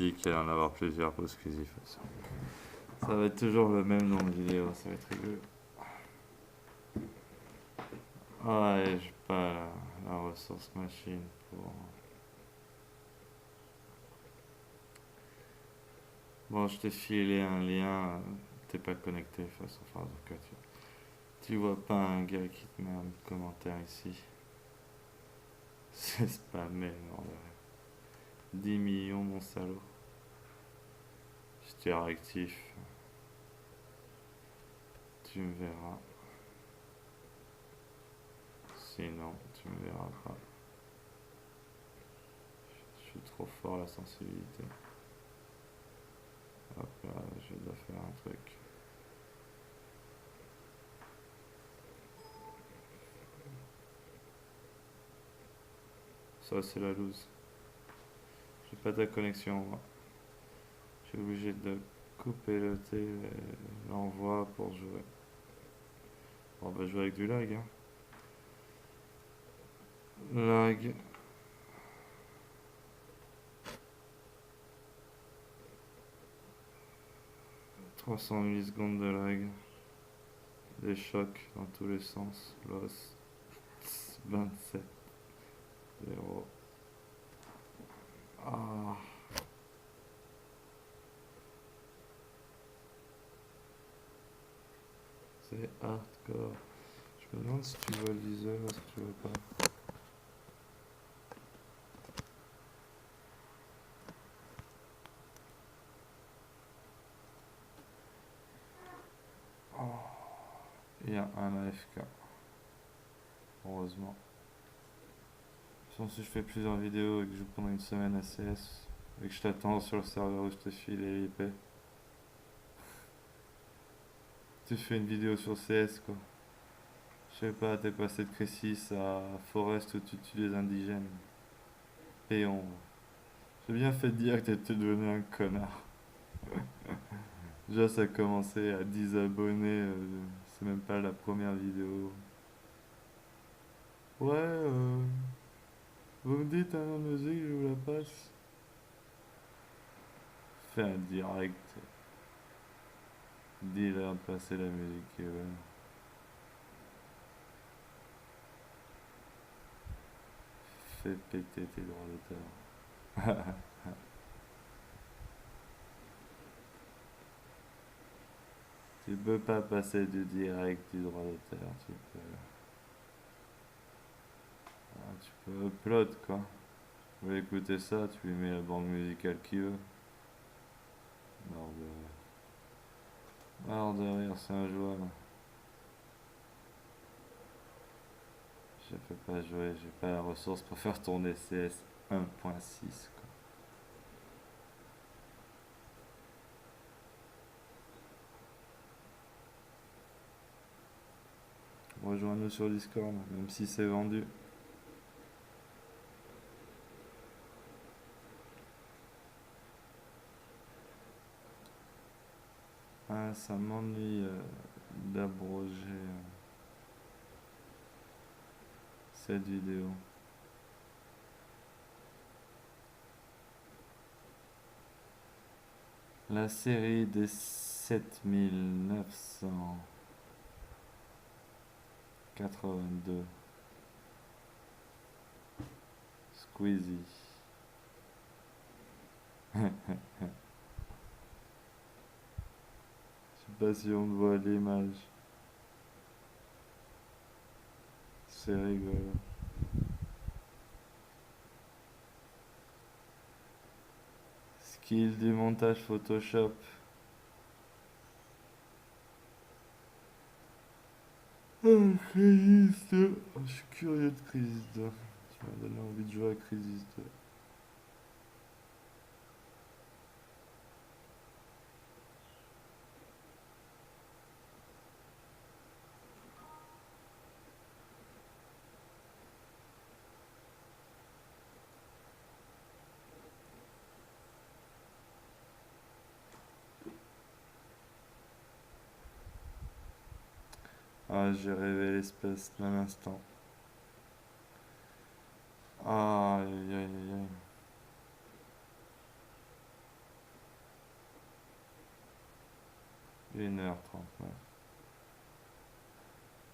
dit qu'il allait en avoir plusieurs pour exclusif. Ça va être toujours le même nom de vidéo, ça va être rigolo. Ah, et j'ai pas la ressource machine pour. Bon, je t'ai filé un lien, t'es pas connecté face au phare, donc tu vois pas un gars qui te met un commentaire ici. C'est spammé, non, 10 millions, mon salaud. Si tu es réactif, tu me verras. Sinon, tu me verras pas. Je suis trop fort à la sensibilité. Hop là, je dois faire un truc. Ça, c'est la loose. J'ai pas ta connexion, moi. Je suis obligé de couper l'envoi pour jouer. On va jouer avec du lag, hein. Lag. 300 millisecondes de lag. Des chocs dans tous les sens. Los. 27. 0. Ah. C'est hardcore. Je me demande si tu vois le viseur ou si tu vois pas. Oh. Il y a un AFK. Heureusement. Sinon, si je fais plusieurs vidéos et que je joue pendant une semaine à CS et que je t'attends sur le serveur où je te file l'IP, tu fais une vidéo sur CS quoi. Je sais pas, t'es passé de Crécis à Forest où tu tues des indigènes. Péon. J'ai bien fait de dire que t'étais devenu un connard. Déjà, ça a commencé à 10 abonnés, c'est même pas la première vidéo. Ouais, vous me dites un nom de musique, je vous la passe. Fais un direct. Dis-leur de passer la musique. Ouais. Fais péter tes droits d'auteur. Tu peux pas passer du direct du droit d'auteur. Tu peux upload quoi. Tu veux écouter ça, tu lui mets la bande musicale qu'il veut. Mort de rire. Mort de rire, c'est injouable. Je peux pas jouer, j'ai pas la ressource pour faire tourner CS 1.6 quoi. Rejoins-nous sur Discord, même si c'est vendu. Ah, ça m'ennuie d'abroger cette vidéo. La série des 7982. Squeezie. Je sais pas si on voit l'image. C'est rigolo. Skill du montage Photoshop. Oh, Crisis 2. Oh, je suis curieux de Crisis 2. Tu m'as donné envie de jouer à Crisis 2. Ah, j'ai rêvé l'espèce d'un instant. Ah, aïe, aïe, aïe, aïe. 1h39.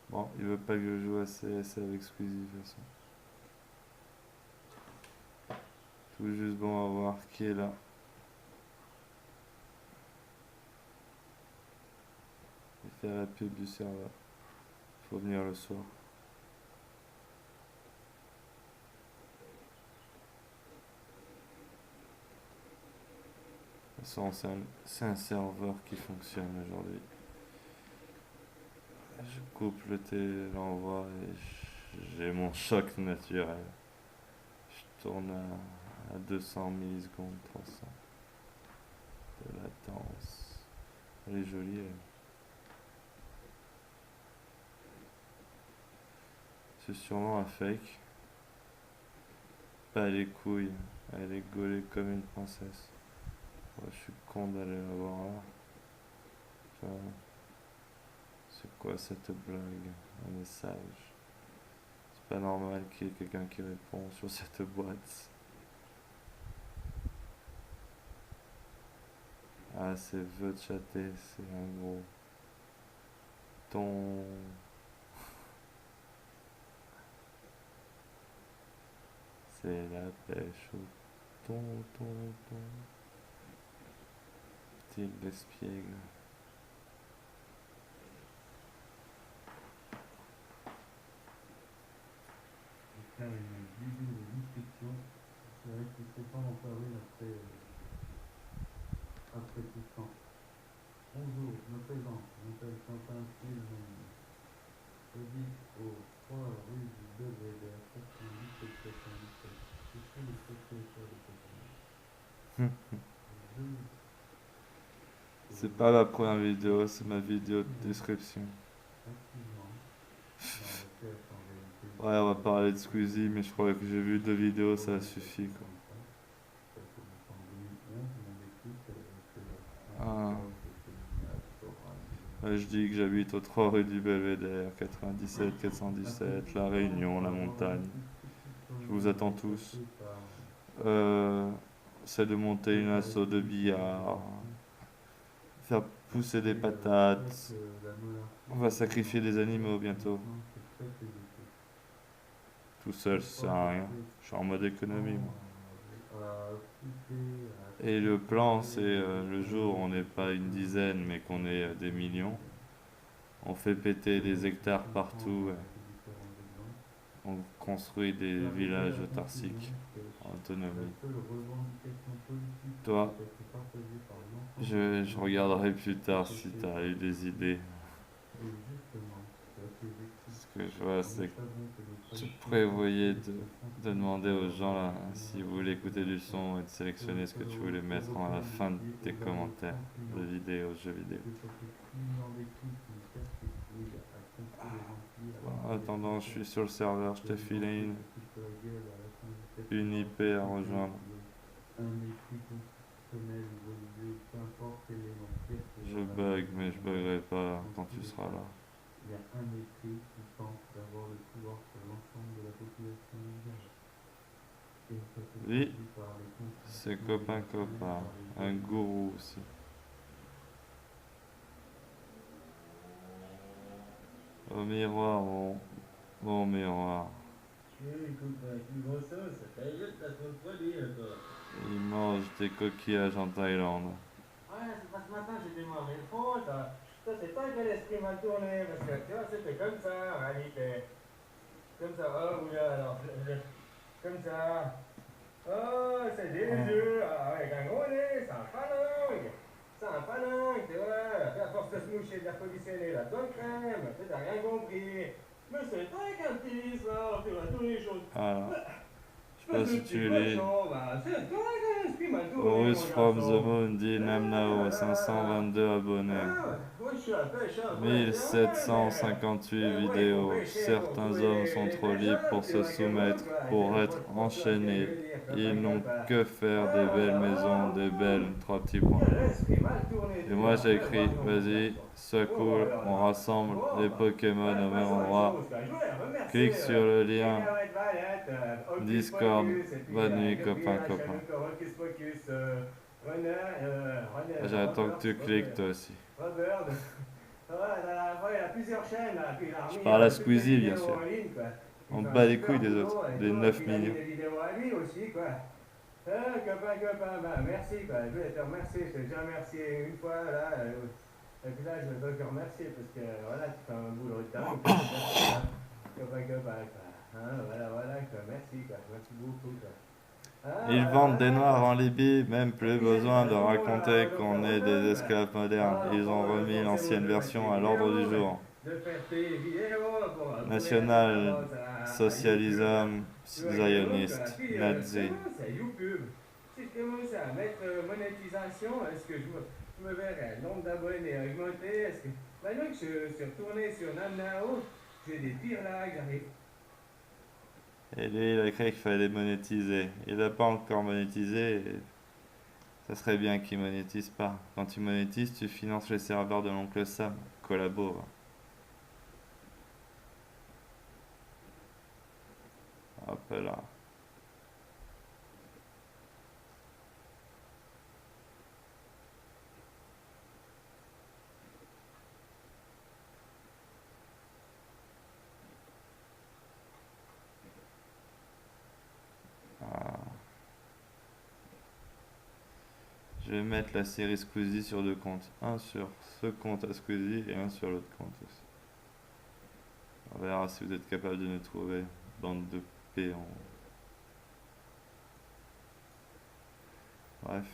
Bon, il veut pas que je joue à CS avec Squeezie de toute façon. Tout juste bon à voir qui est là. Et faire la pub du serveur. Faut venir le soir. De toute façon, c'est un serveur qui fonctionne aujourd'hui. Je coupe l'envoi et j'ai mon choc naturel. Je tourne à 200 millisecondes, 300 de latence. Elle est jolie, elle. C'est sûrement un fake. Pas les couilles. Elle est gaulée comme une princesse. Ouais, je suis con d'aller la voir là. Enfin, c'est quoi cette blague? Un message. C'est pas normal qu'il y ait quelqu'un qui répond sur cette boîte. Ah, c'est veut chatter, c'est un gros. Ton. C'est la pêche au ton. Petit l'espiègle. Faire une vidéo de discussion. C'est vrai qu'il s'est pas emparu après tout ce temps. Bonjour, je me présente. Je m'appelle Quentin Silvain. J'habite au 3 rue du Belvédère, 97 97. Je suis le propriétaire de cette maison. C'est pas la première vidéo, c'est ma vidéo de description. Activement dans recherche en réalité. Ouais, on va parler de Squeezie, mais je crois que j'ai vu 2 vidéos, ça suffit quoi. Ah. Ouais, je dis que j'habite au 3 rue du Belvédère, 97 417, La Réunion, la montagne. Je vous attends tous. C'est de monter une asso de billard, faire pousser des patates. On va sacrifier des animaux bientôt. Tout seul, ça sert à rien. Je suis en mode économie, moi. Et le plan, c'est le jour où on n'est pas une dizaine, mais qu'on est des millions. On fait péter des hectares partout. On construit des villages autarciques en autonomie. Toi, je regarderai plus tard si tu as eu des idées. Ce que je vois, c'est que tu prévoyais de demander aux gens là, si vous voulaient écouter du son et de sélectionner ce que tu voulais mettre à la fin de tes commentaires de vidéos, jeux vidéo. En attendant, je suis sur le serveur, je t'ai filé une IP à rejoindre. Je bug, mais je buggerai pas quand tu seras là. Il y a un esprit qui pense d'avoir le pouvoir sur l'ensemble de la population mondiale. Oui, c'est copain, un gourou aussi. Au miroir, mon miroir. Il mange des coquillages en Thaïlande. Ouais, c'est parce que ce matin j'ai démarré le fond, ça c'est pas que l'esprit m'a tourné, parce que tu vois, c'était comme ça en réalité. Comme ça, oh oula, alors, comme ça. Oh, c'est des yeux, ah ouais, un gros nez, c'est un phalangue. C'est un phalangue, tu vois. Puis à force de se moucher de la police aînée, la bonne crème, tu t'as rien compris. Mais c'est pas qu'un petit ça, tu vois, tous les choses. Alors, je sais pas si tu lis. C'est toi que l'esprit m'a tourné, Horus mon from the garçon. Moon dit Namnao, 522 abonnés. Moi je suis un pêcheur. 1758 vidéos. Certains hommes sont trop libres pour se soumettre, pour être enchaînés. Ils n'ont que faire des belles maisons, des belles 3 petits points. Et moi j'ai écrit, vas-y, sois cool, on rassemble les Pokémon au même endroit. Clique sur le lien Discord. Bonne nuit copain. J'attends que tu cliques toi aussi. Robert, ouais, il a plusieurs chaînes, là, puis il a Je remis parle à toutes les Squeezie, bien vidéos sûr. en ligne, quoi. Il On fait un bat les couilles super des autres, boulot et des tout, et 9 puis il a mis millions. des vidéos à lui aussi, quoi. Copain, merci, quoi. Je voulais te remercier, je t'ai déjà remercié une fois, là. Et puis là, je veux te remercier parce que, voilà, tu fais un boulot de dingue, quoi. Merci, hein. Copain, quoi. Hein, voilà, quoi. Merci, quoi. Merci beaucoup, quoi. Ah, Ils vendent des voilà, noirs quoi. en Libye, même Et plus puis j'ai des besoin de raisons, là, raconter donc qu'on est des automne. esclaves modernes. Ah, Ils ont remis forcément l'ancienne de mettre version des à l'ordre du vidéos, jour. de faire tes vidéos pour les mettre en National avance à YouTube. Socialism Tu vois comment, quoi. Zioniste, Puis je Nazi. commence à YouTube. Si je commence à mettre monétisation, est-ce que je me verrai le nombre d'abonnés augmenter? Est-ce que maintenant que je suis retourné sur Namnao, j'ai des pires là, j'arrive. Et lui, il a cru qu'il fallait monétiser. Il n'a pas encore monétisé. Et ça serait bien qu'il monétise pas. Quand tu monétises, tu finances les serveurs de l'oncle Sam. Collabo. Hop là. Ah. Je vais mettre la série Squeezie sur deux comptes. Un sur ce compte à Squeezie et un sur l'autre compte aussi. On verra si vous êtes capable de nous trouver. Bande de péons. Bref,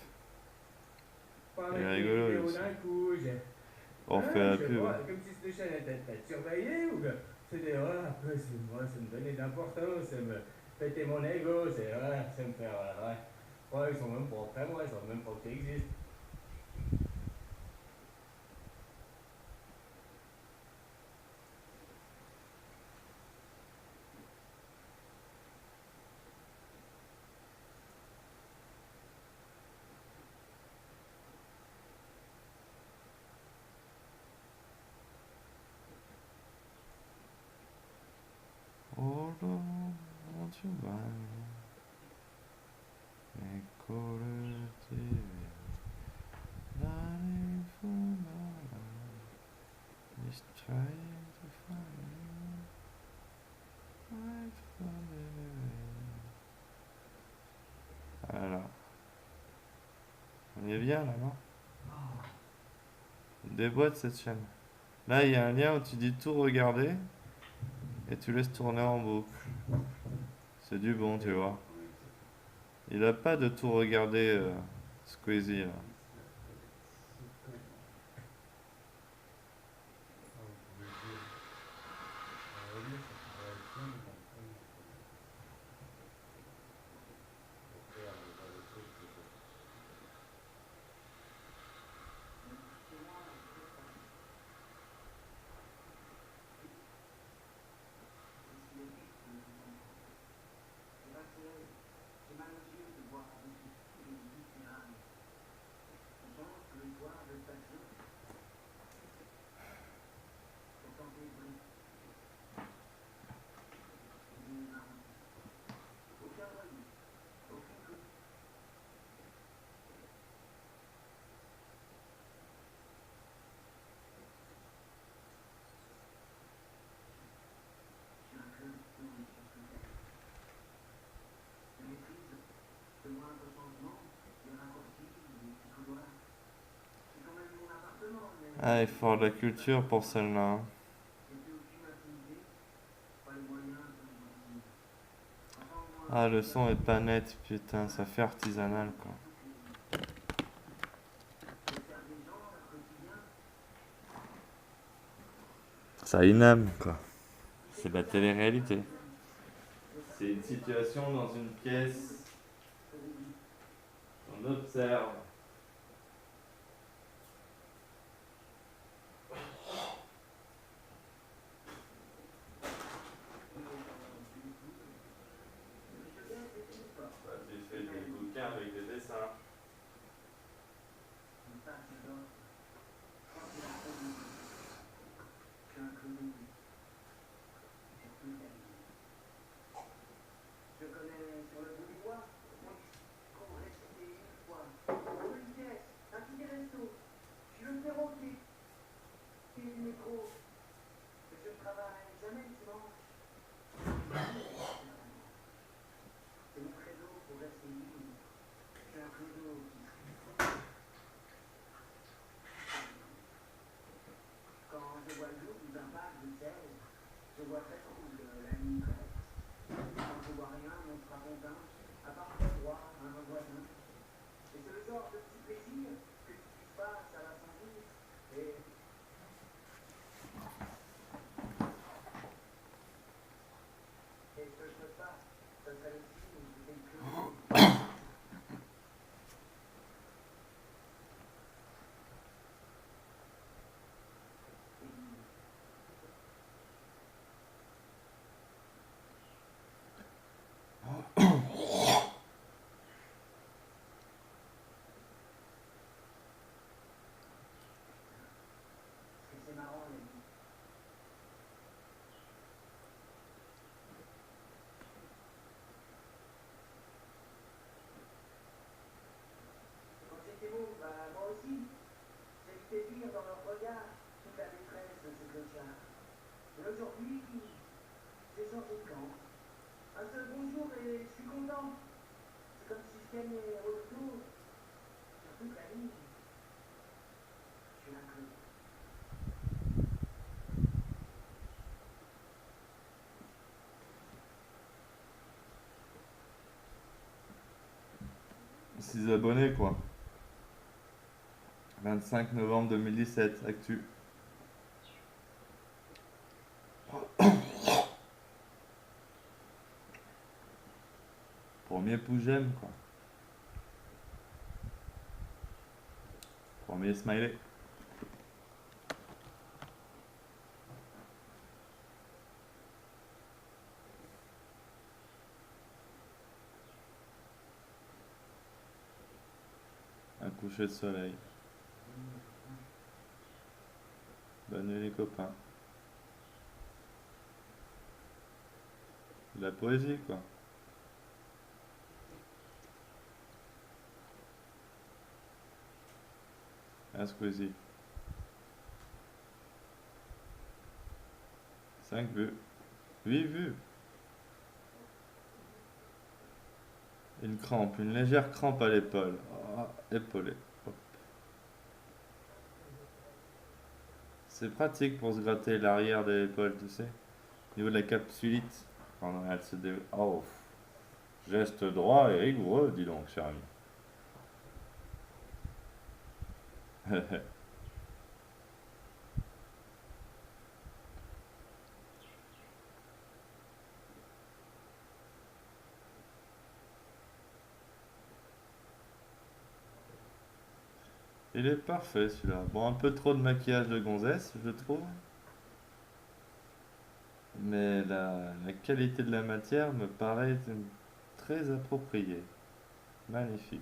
Pas il est mettre les rigolo lui vidéos aussi. d'un coup, On hein, refait la je sais pub. pas, comme si cette chaîne était peut-être surveillée ou que c'était, après, c'est moi, ça me donnait d'importance, ça me pétait mon ego, ça me fait, ouais. Ouais, ils sont même pas après moi, ils sont même pas que j'existe. Oh là, won't you mind? École TV, darling for my life, is trying to find you, right from the Voilà. On est bien là, non? Déboîte cette chaîne. Là, il y a un lien où tu dis tout regarder et tu laisses tourner en boucle. C'est du bon, tu vois. Il a pas de tout regarder, Squeezie là. Ah, il faut avoir de la culture pour celle-là, hein. Ah, le son est pas net, putain, ça fait artisanal quoi. Ça iname quoi. C'est de la télé-réalité. C'est une situation dans une pièce. On observe. Tu fais des bouquins avec des dessins. fait lire dans leur regard toute la détresse de ces clochards. Et aujourd'hui, j'ai changé de camp. Un seul bonjour et je suis content. C'est comme si je gagnais au loto sur toute la ligne. Je suis inclus. Six abonnés, quoi. 25 novembre 2017, actu. Premier pouce j'aime, quoi. Premier smiley. Un coucher de soleil. Bonne nuit les copains. De la poésie, quoi. Un Squeezie. 5 vues. 8 vues. Une crampe, une légère crampe à l'épaule. Ah, épaulé. Hop. C'est pratique pour se gratter l'arrière de l'épaule, tu sais. Au niveau de la capsulite. Quand elle se dé... Oh. Geste droit et rigoureux, dis donc, cher ami. Il est parfait celui-là. Bon, un peu trop de maquillage de gonzesse, je trouve. Mais la qualité de la matière me paraît très appropriée. Magnifique.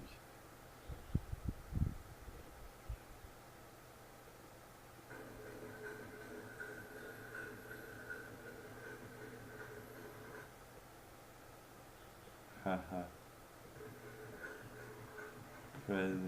Haha. Crazy.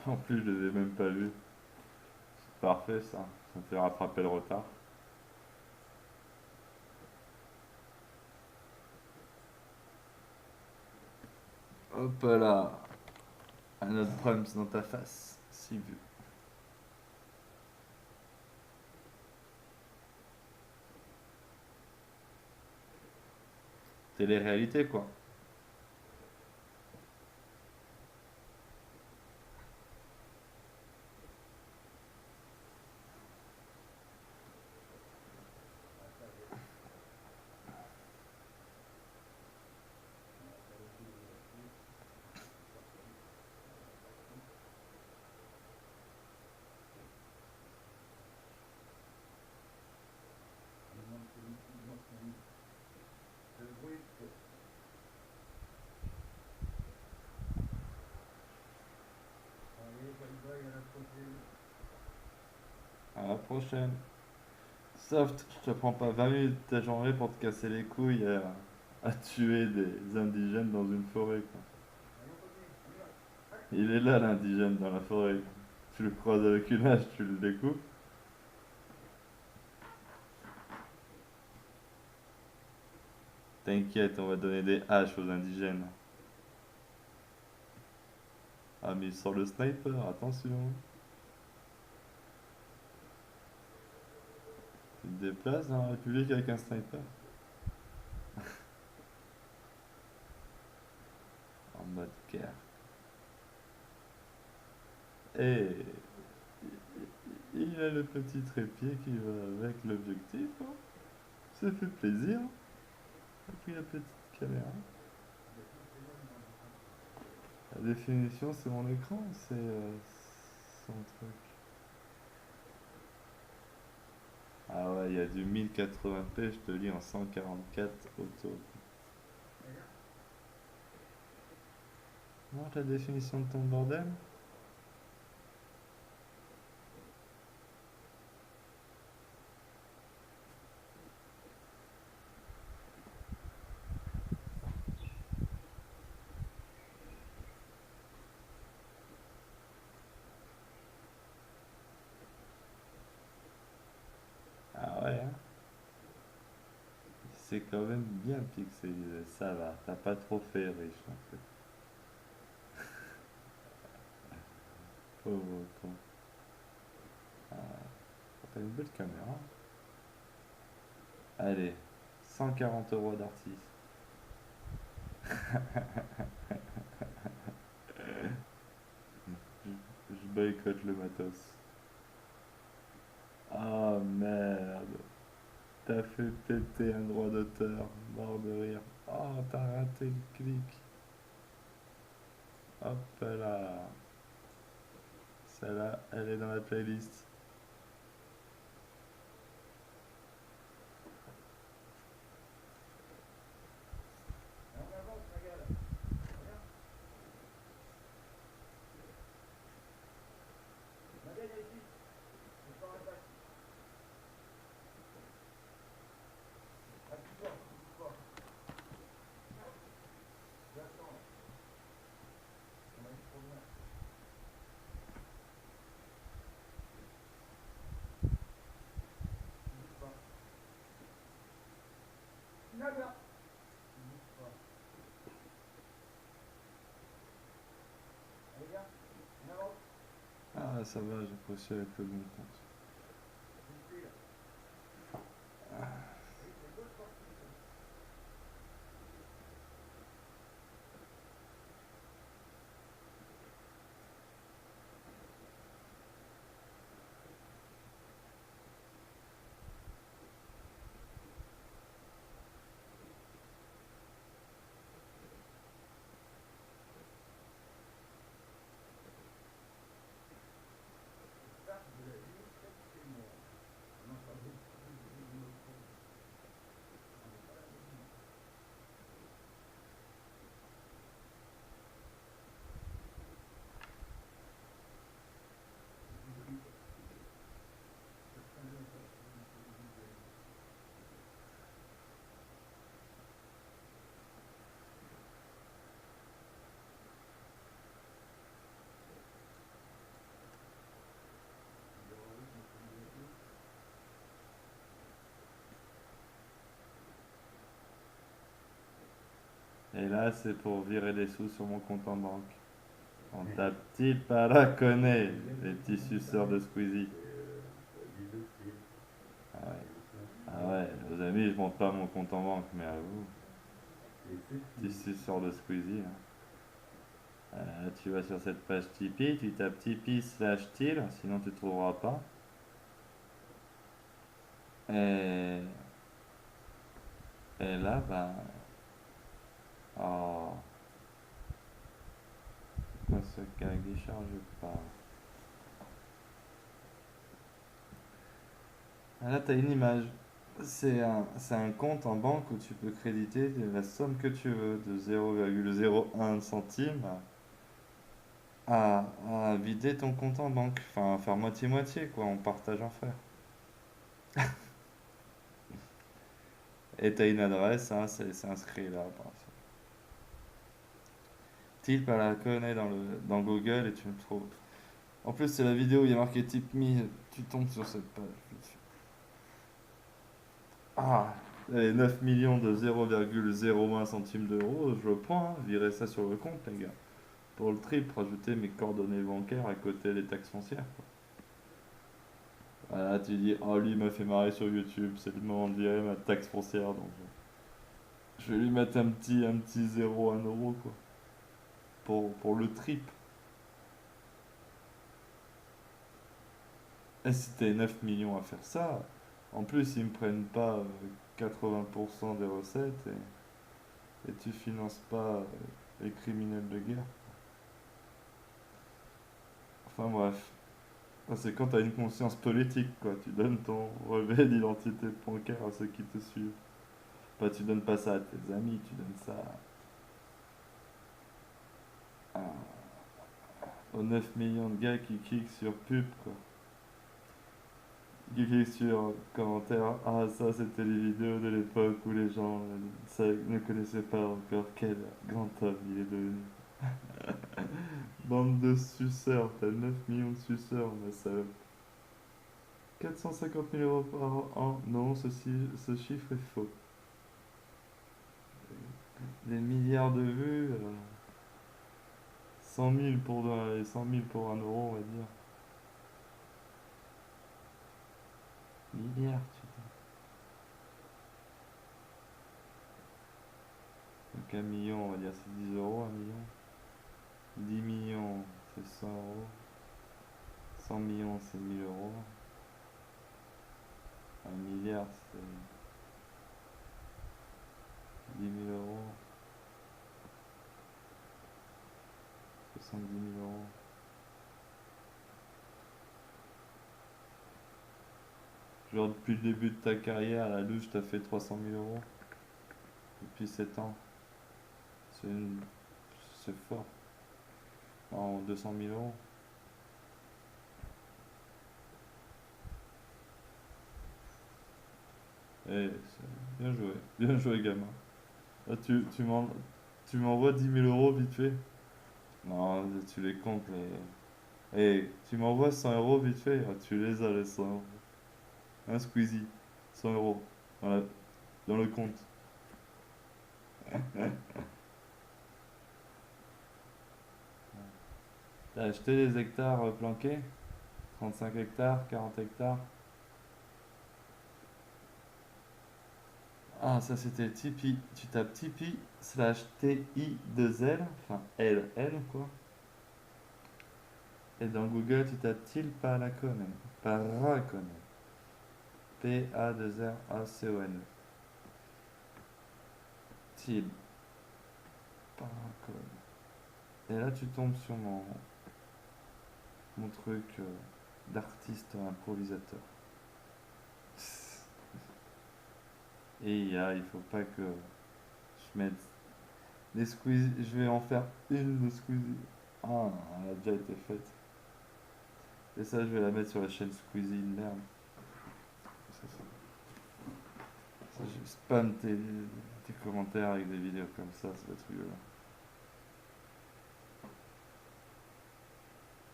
En plus, je les ai même pas vus. C'est parfait ça. Ça me fait rattraper le retard. Hop là. Un autre Prums dans ta face. Si vu. Télé-réalité quoi. À la prochaine. Soft, je te prends pas 20 minutes de ta journée pour te casser les couilles à tuer des indigènes dans une forêt, quoi. Il est là, l'indigène, dans la forêt. Tu le croises avec une hache, tu le découpes. T'inquiète, on va donner des haches aux indigènes. Ah, mais il sort le sniper, attention. Tu te déplaces dans la République avec un sniper. En mode guerre. Et il a le petit trépied qui va avec l'objectif, hein. Ça fait plaisir. Et puis la petite caméra. La définition, c'est mon écran, c'est son truc. Ah ouais, il y a du 1080p, je te lis en 144 auto. Montre la définition de ton bordel. Ah ouais, hein. C'est quand même bien pixelisé, ça va. T'as pas trop fait riche en fait. Pauvre con. Ah, t'as une belle caméra. Allez, 140 € d'artiste. Je boycotte le matos. Ah merde, t'as fait péter un droit d'auteur, mort de rire. Oh, t'as raté le clic. Hop là. Celle-là, elle est dans la playlist. On avance, ma gueule. Regarde. Ma gueule est ici. Je sors un taxi. Appuie-toi, appuie-toi. J'attends là. On a dit trop bien. Bouge pas. Nada. Bouge pas. Allez, viens. On avance. Ah, ça va, j'ai postulé avec le bon compte. C'est ici là. Oui, c'est gauche partie. Ça, je l'ai vu, c'est moi. On n'a pas beaucoup de nos comptes. On n'est pas la même. Et là, c'est pour virer des sous sur mon compte en banque. On tape-t-il pas la connaît, les petits suceurs de Squeezie. Ah ouais, ah ouais, aux amis, je montre pas mon compte en banque, mais à vous, petits suceurs de Squeezie, hein. Tu vas sur cette page Tipeee, tu tapes Tipeee/til, sinon tu trouveras pas. Et, et là, ben, oh, pourquoi ce gag il charge pas? Ah, là, t'as une image. C'est un compte en banque où tu peux créditer la somme que tu veux, de 0,01 centime à vider ton compte en banque. Enfin, à faire moitié-moitié, quoi, on partage en faire. Et t'as une adresse, hein, c'est inscrit là. Par exemple. Type à la connaît dans Google et tu me trouves. En plus, c'est la vidéo où il y a marqué Tip Me, tu tombes sur cette page. Ah, les 9 millions de 0,01 centimes d'euros, je le prends, hein, virez ça sur le compte, les gars. Pour le trip, rajouter mes coordonnées bancaires à côté des taxes foncières, quoi. Voilà, tu dis, oh lui il m'a fait marrer sur YouTube, c'est le moment de virer ma taxe foncière, donc je vais lui mettre un petit zéro, 1 euro, quoi. Pour le trip. Et si t'es 9 millions à faire ça, en plus ils me prennent pas 80% des recettes et tu finances pas les criminels de guerre. Enfin bref. C'est quand t'as une conscience politique, quoi. Tu donnes ton relevé d'identité bancaire à ceux qui te suivent. Pas, tu donnes pas ça à tes amis, tu donnes ça aux 9 millions de gars qui cliquent sur pub, quoi. Qui cliquent sur commentaire. Ah, ça, c'était les vidéos de l'époque où les gens ne connaissaient pas encore quel grand homme il est devenu. Bande de suceurs, t'as 9 millions de suceurs, ma salope. 450 000 euros par an. Non, ce chiffre est faux. Des milliards de vues. 100 000 pour 1 euro, on va dire. Milliards, tu dis. Donc 1 million, on va dire c'est 10 euros, 1 million. 10 millions, c'est 100 euros. 100 millions, c'est 1000 euros. 1 milliard, c'est 10 000 euros. 70 000 euros. Genre, depuis le début de ta carrière, à la louche, t'as fait 300 000 euros. Depuis 7 ans. C'est une... C'est fort. En 200 000 euros. Eh, bien joué. Bien joué, gamin. Ah, tu m'envoies 10 000 euros vite fait. Non, tu les comptes. Eh, tu m'envoies 100 euros vite fait. Ah, tu les as, les 100 euros. Un Squeezie. 100 euros. Voilà, dans le compte. T'as acheté les hectares planqués? 35 hectares, 40 hectares. Ah, ça c'était Tipeee. Tu tapes Tipeee slash TI2L, enfin LL quoi. Et dans Google, tu tapes Til Paracone. Paracone. P-A-2-R-A-C-O-N-E. Til Paracone. Et là, tu tombes sur mon truc d'artiste improvisateur. Et il faut pas que je mette des squeezies. Je vais en faire une de squeezie. Ah, elle a déjà été faite. Et ça, je vais la mettre sur la chaîne Squeezie une merde. Ça, je spam tes commentaires avec des vidéos comme ça va être rigolo.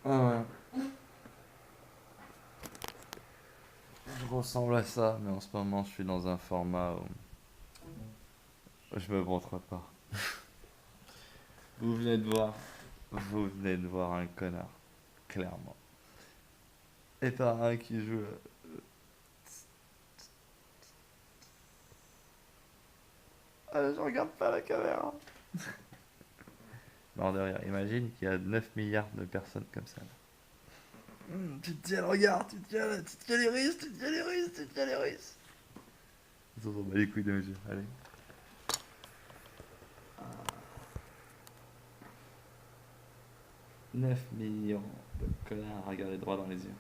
Ah ouais. Je ressemble à ça, mais en ce moment, je suis dans un format où je me montre pas. Vous venez de voir. Vous venez de voir un connard, clairement. Et par un qui joue. Ah, je regarde pas la caméra. Non, de rire. Imagine qu'il y a 9 milliards de personnes comme ça. Tu te tiens le regard, tu te tiens les risques, tu te tiens les risques, tu te tiens les risques. On s'en bat les couilles de mes yeux. Allez. 9 millions de connards à regarder droit dans les yeux.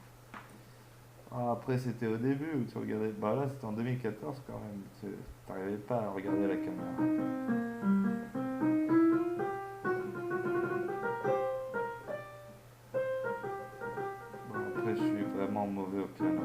Ah, après, c'était au début où tu regardais. Bah là, c'était en 2014 quand même. T'arrivais pas à regarder la caméra. Bon, après, je suis vraiment mauvais au piano.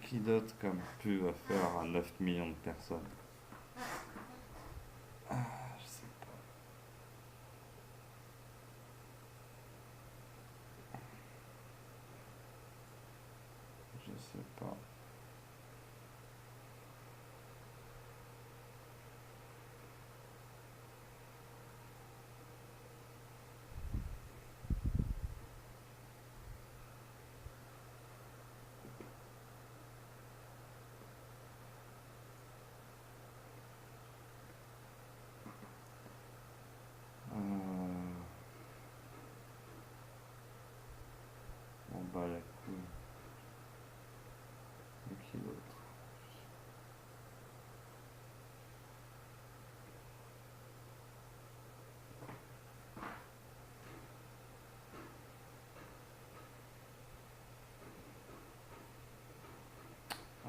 Qui d'autre comme pub va faire à 9 millions de personnes? Je sais pas. Je sais pas. On bat la couille. Et qui d'autre?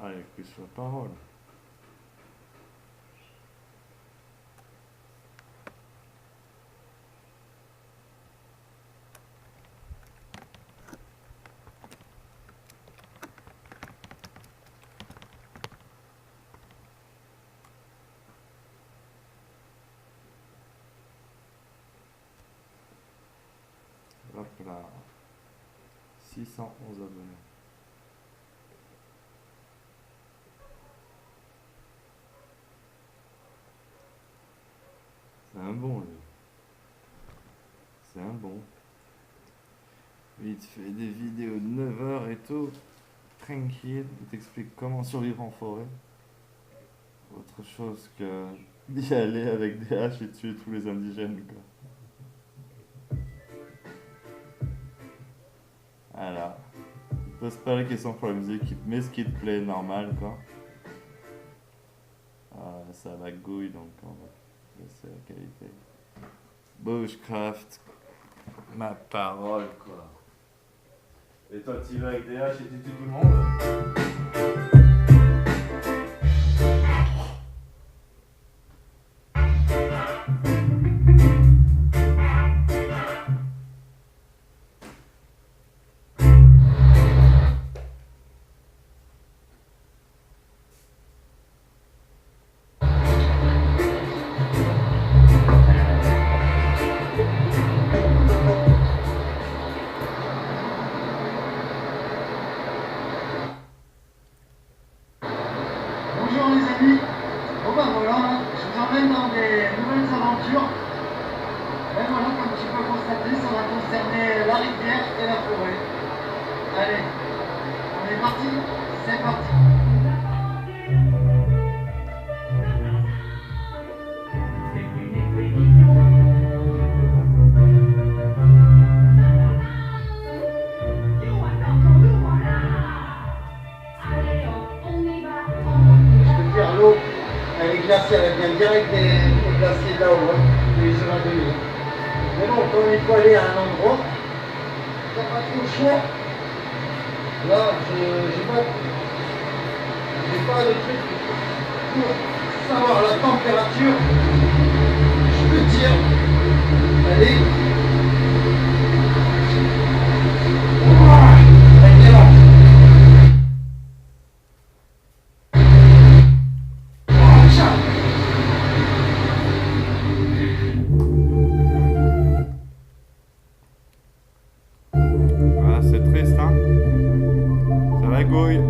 Allez, plus la parole. Hop là. 611 abonnés. C'est un bon, lui. C'est un bon. Lui, il te fait des vidéos de 9 heures et tout. Tranquille. Il t'explique comment survivre en forêt. Autre chose que d'y aller avec des haches et tuer tous les indigènes, quoi. Voilà. Pose pas la question pour la musique, il te met ce qui te plaît normal, quoi. Ça magouille, donc on va laisser la qualité. Bushcraft, ma parole, quoi. Et toi, tu vas avec des haches et tu tues tout le monde? Bonjour les amis, bon ben voilà, je vous emmène dans des nouvelles aventures. Et voilà, comme tu peux constater, ça va concerner la rivière et la forêt. Allez, on est parti, c'est parti. L'eau, elle est glacée, elle vient direct des glaciers là-haut, des Jura de l'île. Mais bon, comme il faut aller à un endroit, t'as pas trop le choix. Là, j'ai pas de truc pour savoir la température. Je peux dire, allez. Elle est là. Ah, c'est triste, hein? Ça magouille.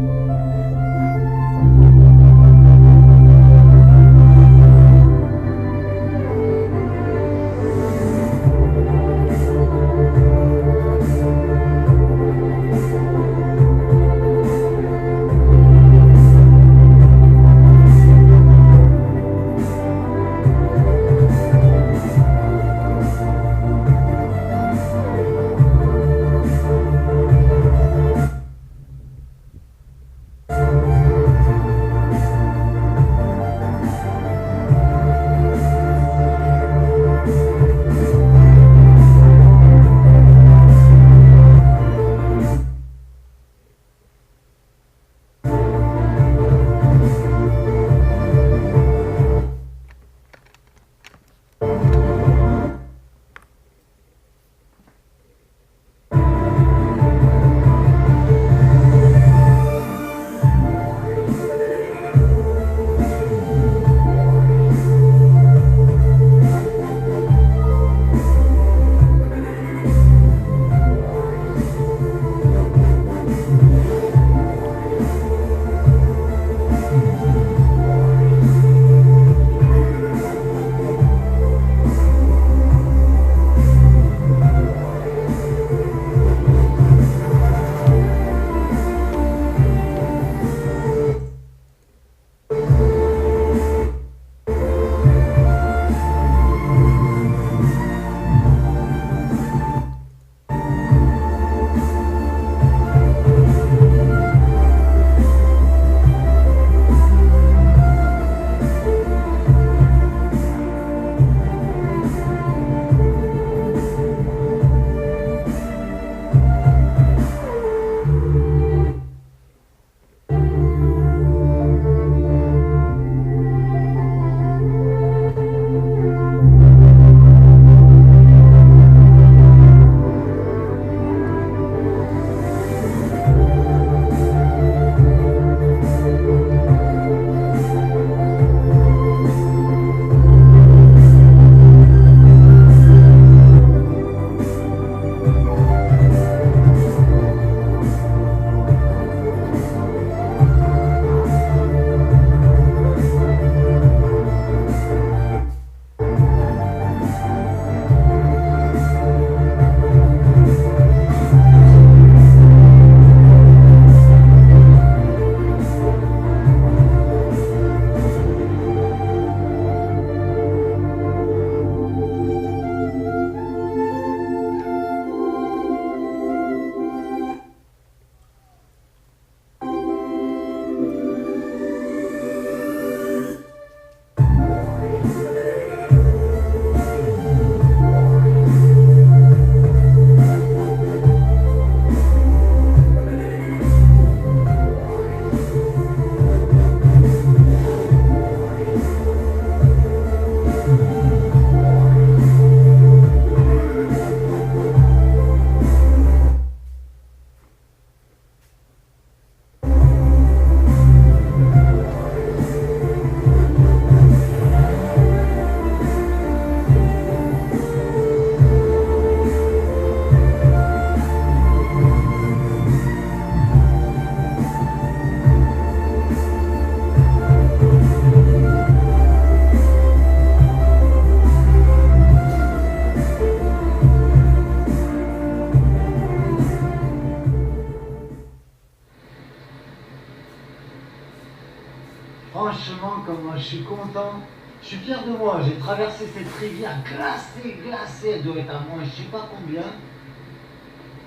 comment je suis content. Je suis fier de moi. J'ai traversé cette rivière glacée. Elle doit être à moins je sais pas combien.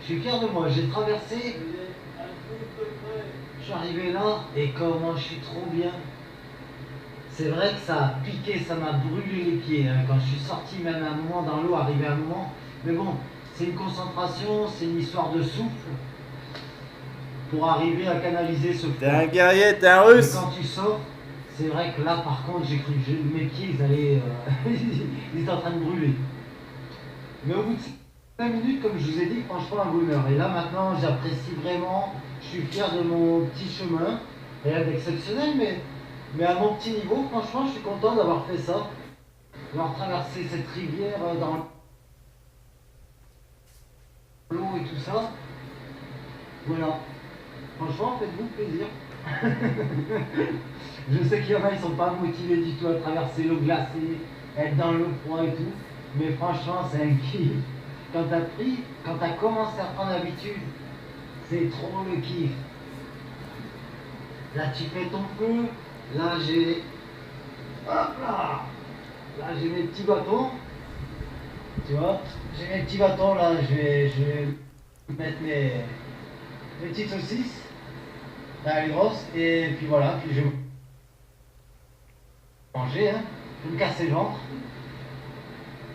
Je suis fier de moi. J'ai traversé. Je suis arrivé là et comment je suis trop bien. C'est vrai que ça a piqué, ça m'a brûlé les pieds. Hein, quand je suis sorti même à un moment dans l'eau, arrivé à un moment. Mais bon, c'est une concentration, c'est une histoire de souffle pour arriver à canaliser ce T'es froid. un guerrier, t'es un Mais russe. quand tu sors, c'est vrai que là par contre j'ai cru que mes pieds ils allaient ils étaient en train de brûler. Mais au bout de 5 minutes, comme je vous ai dit, franchement un bonheur. Et là maintenant j'apprécie vraiment, je suis fier de mon petit chemin. Rien d'exceptionnel, mais à mon petit niveau, franchement je suis content d'avoir fait ça. D'avoir traversé cette rivière dans l'eau et tout ça. Voilà. Franchement, faites-vous plaisir. Je sais qu'il y en a, ils sont pas motivés du tout à traverser l'eau glacée, être dans le froid et tout. Mais franchement, c'est un kiff. Quand t'as commencé à prendre l'habitude, c'est trop le kiff. Là, tu fais ton feu. Là, j'ai. Hop là! Là, j'ai mes petits bâtons. Tu vois? J'ai mes petits bâtons là. Je vais mettre mes petites saucisses. Là, elle est grosse. Et puis voilà. Puis je vais manger. Hein. Je vais me casser le ventre.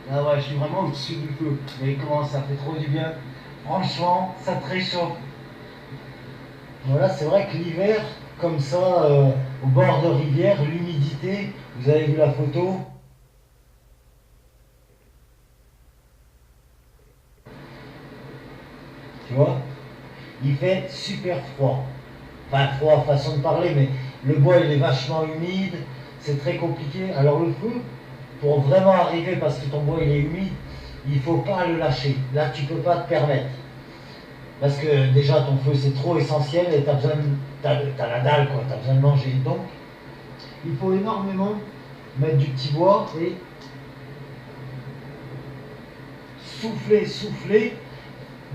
Là, ouais, je suis vraiment au-dessus du feu. Mais comment ça fait trop du bien. Franchement, ça te réchauffe. Voilà, c'est vrai que l'hiver, comme ça, au bord de rivière, l'humidité, vous avez vu la photo. Tu vois, il fait super froid. Enfin, froid, façon de parler, mais le bois, il est vachement humide. C'est très compliqué. Alors le feu, pour vraiment arriver, parce que ton bois, il est humide, il faut pas le lâcher. Là, tu peux pas te permettre. Parce que déjà, ton feu, c'est trop essentiel et t'as la dalle, quoi. T'as besoin de manger. Donc, il faut énormément mettre du petit bois et souffler,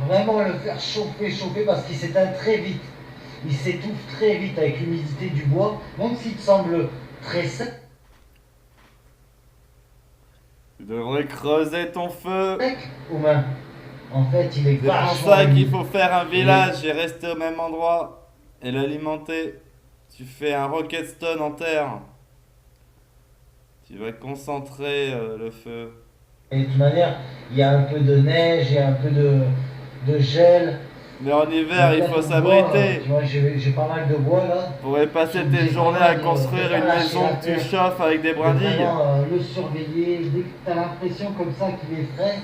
vraiment le faire chauffer parce qu'il s'éteint très vite. Il s'étouffe très vite avec l'humidité du bois, même s'il te semble très sec, Tu devrais creuser ton feu. aux mains. En fait, il est C'est pour vachement ça qu'il humide. faut faire un Et village et rester au même endroit et l'alimenter. Tu fais un rocket stone en terre. Tu vas concentrer le feu. de toute manière, il y a un peu de neige, il y a un peu de gel. Mais en hiver, Donc il là, faut ton bois, tu s'abriter. vois, j'ai pas mal de bois là. Tu pourrais Je suis passer tes obligé journées vraiment à construire de une pas lâcher maison que tu l'affaire, chauffes avec des de brindilles. vraiment le surveiller. Dès que tu as l'impression comme ça qu'il est frais,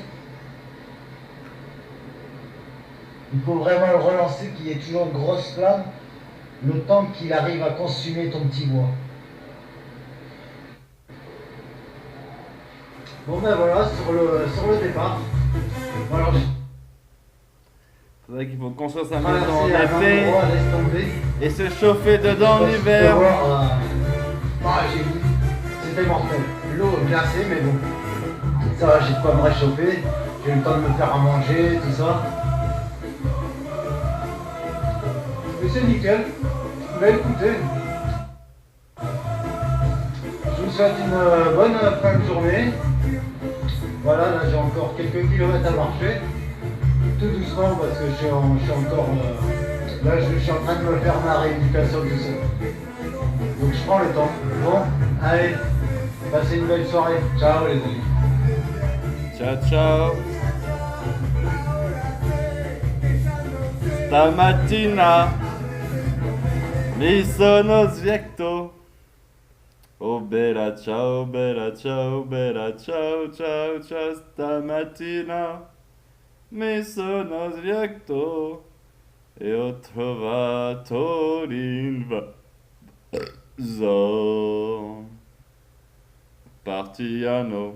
il faut vraiment le relancer, qu'il y ait toujours une grosse flamme, le temps qu'il arrive à consumer ton petit bois. Bon ben voilà, sur le départ. Bon, alors, C'est vrai qu'il faut construire sa j'ai maison en traversé à un été endroit, laisse tomber. et se chauffer dedans en Je sais pas si tu peux hiver. voir, c'était mortel. L'eau glacée, mais bon. Ça va, j'ai de quoi me réchauffer. J'ai eu le temps de me faire à manger, tout ça. Mais c'est nickel. Bah écoutez, je vous souhaite une bonne fin de journée. Voilà, là j'ai encore quelques kilomètres à marcher. Tout doucement parce que je suis encore... là je suis en train de me faire ma rééducation tout seul. Donc je prends le temps. Bon, allez, passez une belle soirée. Ciao les amis. Ciao ciao. Stamattina mi sono svietto. Oh bella ciao, bella ciao, bella ciao, ciao, ciao. Stamattina mi sono svietto e ho trovato l'invaso. Partiano,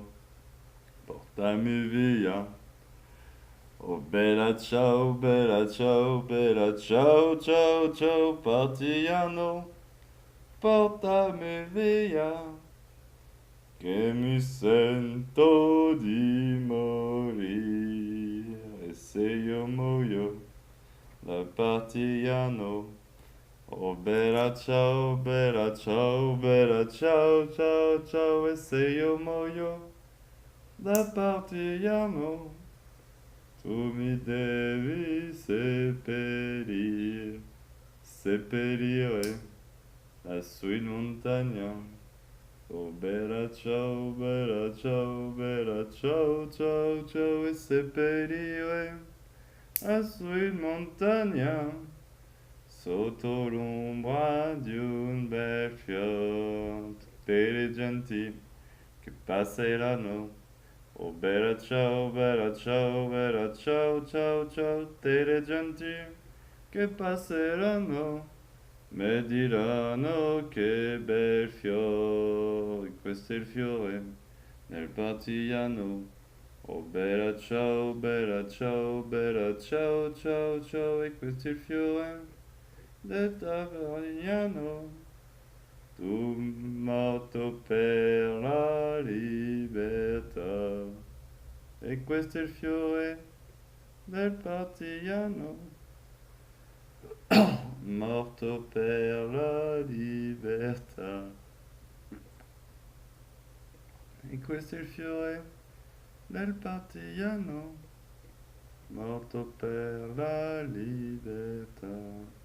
portami via. Oh bella ciao, bella ciao, bella ciao, ciao, ciao, partiano, portami via, che mi sento di morire. E se io muoio da partiano, Oh bella ciao, bella ciao, ciao, ciao, e se io muoio da partigiano, tu mi devi seppellire lassù in montagna. Oh bella ciao, ciao, ciao, e seppellire lassù in montagna, sotto l'ombra di un bel fior, tutte le genti che passeranno. Oh bella ciao, ciao, ciao, tutte le genti che passeranno mi diranno che bel fiore, questo è il fiore nel partigiano. Oh bella ciao, ciao, ciao, e questo è il fiore del partigiano. Tu morto per la libertà. E questo è il fiore del partigiano. Morto per la libertà. E questo è il fiore del partigiano. Morto per la libertà.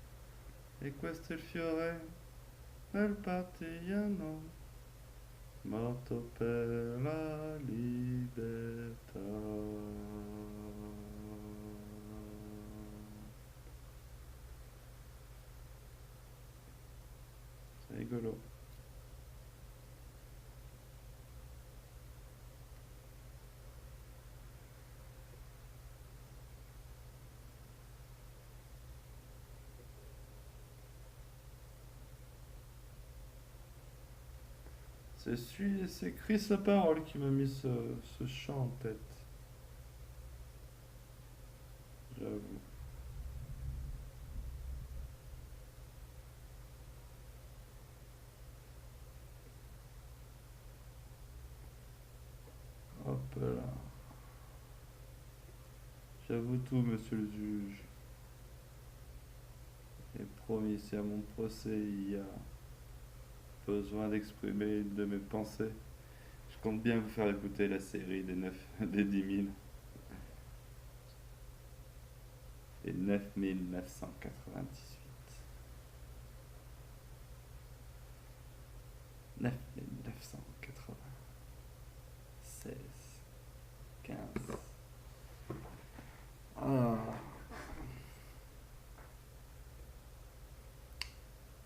E questo è il fiore del partigiano. Morto per la libertà. C'est rigolo. C'est Chris la parole qui m'a mis ce chant en tête. J'avoue. Hop là. J'avoue tout, monsieur le juge. Et promis, si à mon procès il y a besoin d'exprimer une de mes pensées, je compte bien vous faire écouter la série des 10 000 et 9 998. 9 996. 15. Ah.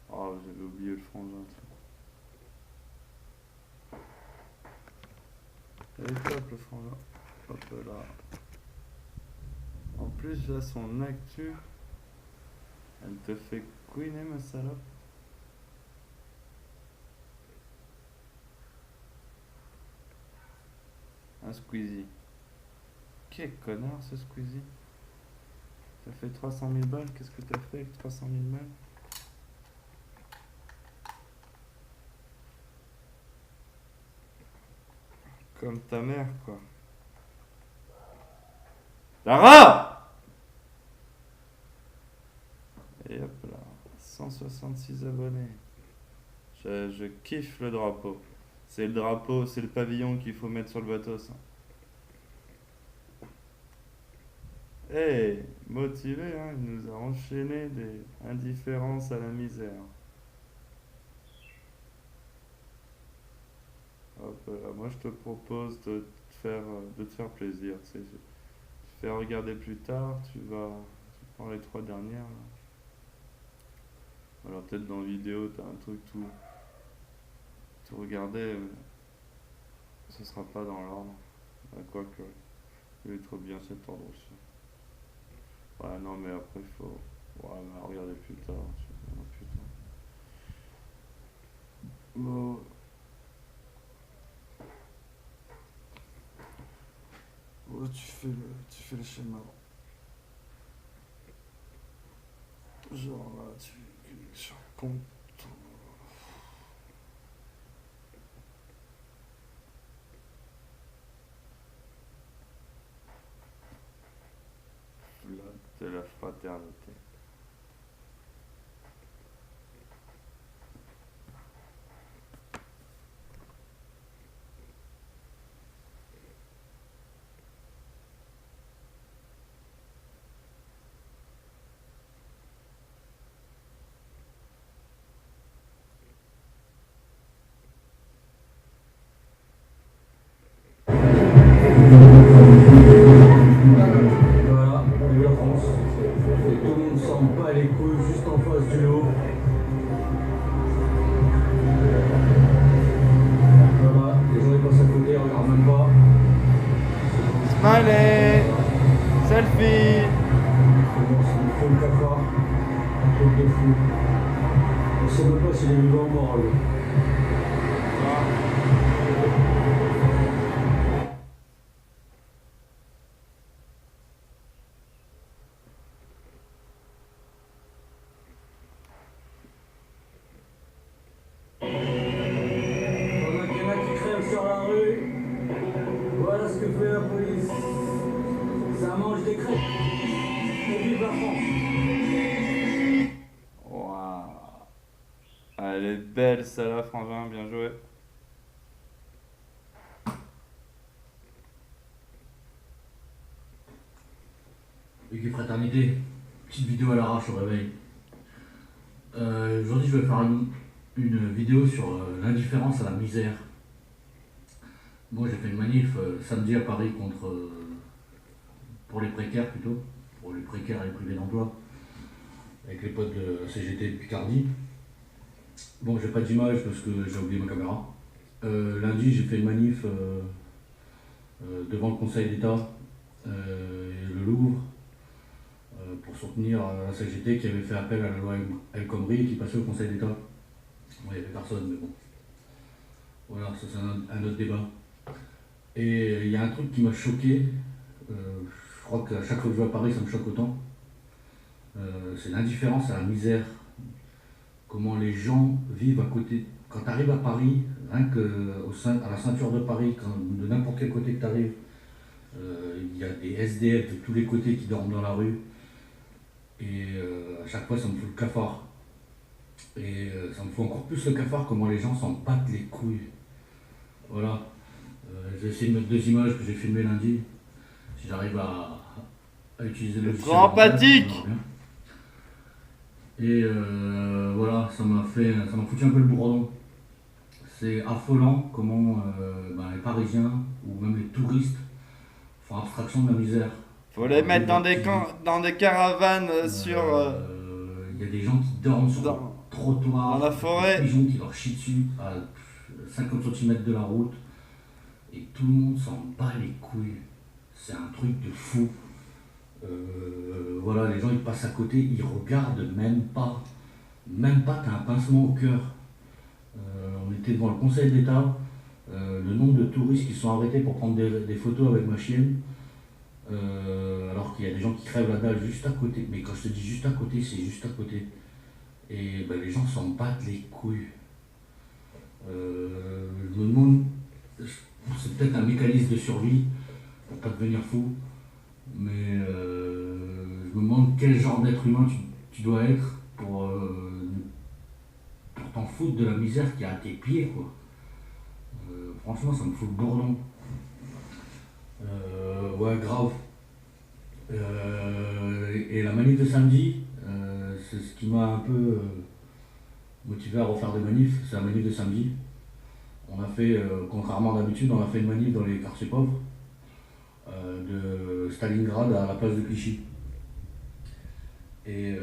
Oh, j'avais oublié le frangin. Elle est top le frangin. Hop là. En plus, là, son actu, elle te fait couiner ma salope. Un Squeezie. Quel connard ce Squeezie. T'as fait 300 000 balles, qu'est-ce que t'as fait avec 300 000 balles? Comme ta mère, quoi. Lara! Et hop là, 166 abonnés. Je kiffe le drapeau. C'est le drapeau, c'est le pavillon qu'il faut mettre sur le bateau, ça. Eh, motivé, hein, il nous a enchaîné des indifférences à la misère. Hop là, moi je te propose de te faire plaisir. Tu sais, tu fais regarder plus tard, tu prends les 3 dernières. Là. Alors peut-être dans la vidéo, t'as un truc tout regarder, mais ce sera pas dans l'ordre. Quoique, il est trop bien cet ordre aussi. Ouais, non, mais après, il faut. Ouais, mais regarder plus tard. Oh, putain. Bon. Oh, tu fais le schéma. Genre là, je raconte tout. Là, de la fraternité. Smiley. Selfie. Comment c'est une folle cafard, un truc de fou. On sait même pas s'il est vivant ou mort, lui. Pendant qu'il y en a qui crèvent sur la rue, voilà ce que fait la police. Ça mange des crêpes. Et vive la France. Waouh. Elle est belle, celle-là, Frangin, bien joué. Équipe Fraternité, petite vidéo à l'arrache au réveil. Aujourd'hui, je vais faire une vidéo sur l'indifférence à la misère. Moi, j'ai fait une manif samedi à Paris pour les précaires plutôt, pour les précaires et les privés d'emploi, avec les potes de la CGT de Picardie. Bon, j'ai pas d'image parce que j'ai oublié ma caméra. Lundi, j'ai fait une manif devant le Conseil d'État et le Louvre. Pour soutenir la CGT qui avait fait appel à la loi El Khomri et qui passait au Conseil d'État. Bon, il n'y avait personne, mais bon. Voilà, ça c'est un autre débat. Et il y a un truc qui m'a choqué, je crois qu'à chaque fois que je vais à Paris, ça me choque autant. C'est l'indifférence à la misère. Comment les gens vivent à côté. Quand tu arrives à Paris, rien à la ceinture de Paris, de n'importe quel côté que tu arrives, il y a des SDF de tous les côtés qui dorment dans la rue. Et à chaque fois, ça me fout le cafard. Et ça me fout encore plus le cafard comment les gens s'en battent les couilles. Voilà. Je vais essayer de mettre deux images que j'ai filmées lundi. Si j'arrive à utiliser le logiciel. Trop empathique. Et voilà, ça m'a foutu un peu le bourdon. C'est affolant comment les Parisiens ou même les touristes font abstraction de la misère. Faut les mettre dans des caravanes sur... Il y a des gens qui dorment sur le trottoir, dans la forêt. des pigeons qui leur chient dessus à 50 cm de la route, et tout le monde s'en bat les couilles. C'est un truc de fou. Voilà, les gens ils passent à côté, ils regardent même pas. Même pas, t'as un pincement au cœur. On était devant le Conseil d'État, le nombre de touristes qui sont arrêtés pour prendre des photos avec ma chienne. Alors qu'il y a des gens qui crèvent la dalle juste à côté. Mais quand je te dis juste à côté, c'est juste à côté. Et les gens s'en battent les couilles. Je me demande, c'est peut-être un mécanisme de survie pour pas devenir fou, mais je me demande quel genre d'être humain tu dois être pour t'en foutre de la misère qui est à tes pieds, quoi. Franchement, ça me fout le bourdon. Ouais, grave. Et la manif de samedi, c'est ce qui m'a un peu motivé à refaire des manifs, c'est la manif de samedi. On a fait, contrairement à d'habitude, on a fait une manif dans les quartiers pauvres, de Stalingrad à la place de Clichy. Et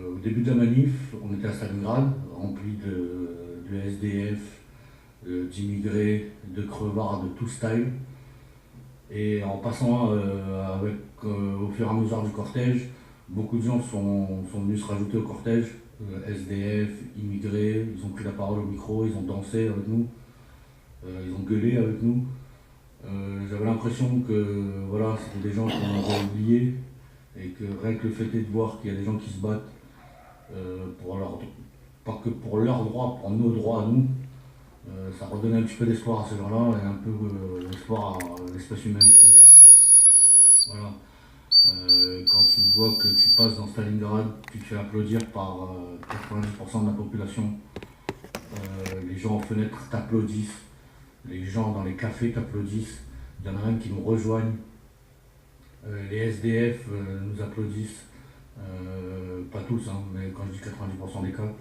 au début de la manif, on était à Stalingrad, rempli de SDF, d'immigrés, de crevards de tout style. Et en passant au fur et à mesure du cortège, beaucoup de gens sont venus se rajouter au cortège, SDF, immigrés, ils ont pris la parole au micro, ils ont dansé avec nous, ils ont gueulé avec nous. J'avais l'impression que voilà, c'était des gens qu'on avait oubliés et que rien que le fait est de voir qu'il y a des gens qui se battent pas que pour leurs droits, pour nos droits à nous, ça redonnait un petit peu d'espoir à ces gens-là et un peu d'espoir à l'espèce humaine, je pense. Voilà. Quand tu vois que tu passes dans Stalingrad, tu te fais applaudir par 90% de la population, les gens aux fenêtres t'applaudissent, les gens dans les cafés t'applaudissent, il y en a même qui nous rejoignent, les SDF nous applaudissent, pas tous, hein, mais quand je dis 90% des cas,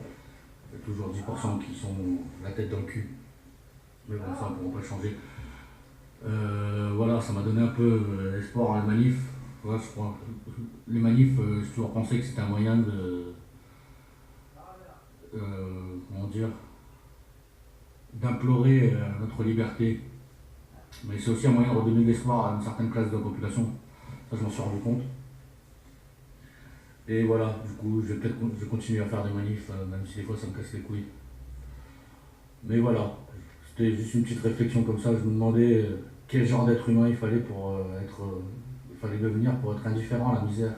il y a toujours 10% qui sont la tête dans le cul. Mais bon, ça, on ne pourra pas le changer. Voilà, ça m'a donné un peu espoir à la manif. Ouais, je crois. Les manifs, j'ai toujours pensé que c'était un moyen de... comment dire, d'implorer notre liberté. Mais c'est aussi un moyen de redonner de l'espoir à une certaine classe de la population. Ça, je m'en suis rendu compte. Et voilà, du coup, je vais continuer à faire des manifs, même si des fois ça me casse les couilles. Mais voilà, c'était juste une petite réflexion comme ça. Je me demandais quel genre d'être humain il fallait il fallait devenir pour être indifférent à la misère.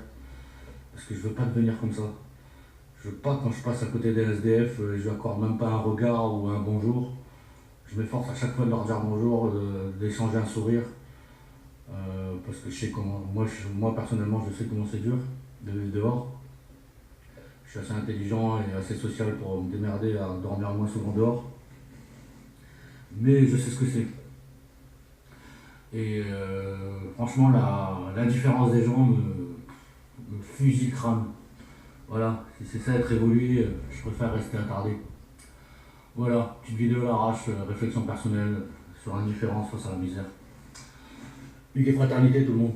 Parce que je veux pas devenir comme ça. Je veux pas, quand je passe à côté des SDF, je lui accorde même pas un regard ou un bonjour. Je m'efforce à chaque fois de leur dire bonjour, d'échanger un sourire. Parce que je sais comment, moi personnellement, je sais comment c'est dur de vivre dehors. Je suis assez intelligent et assez social pour me démerder à dormir moins souvent dehors. Mais je sais ce que c'est. Et franchement, l'indifférence des gens me fusille le crâne. Voilà, si c'est ça être évolué, je préfère rester attardé. Voilà, petite vidéo à l'arrache, réflexion personnelle sur l'indifférence face à la misère. Hugues et fraternité tout le monde.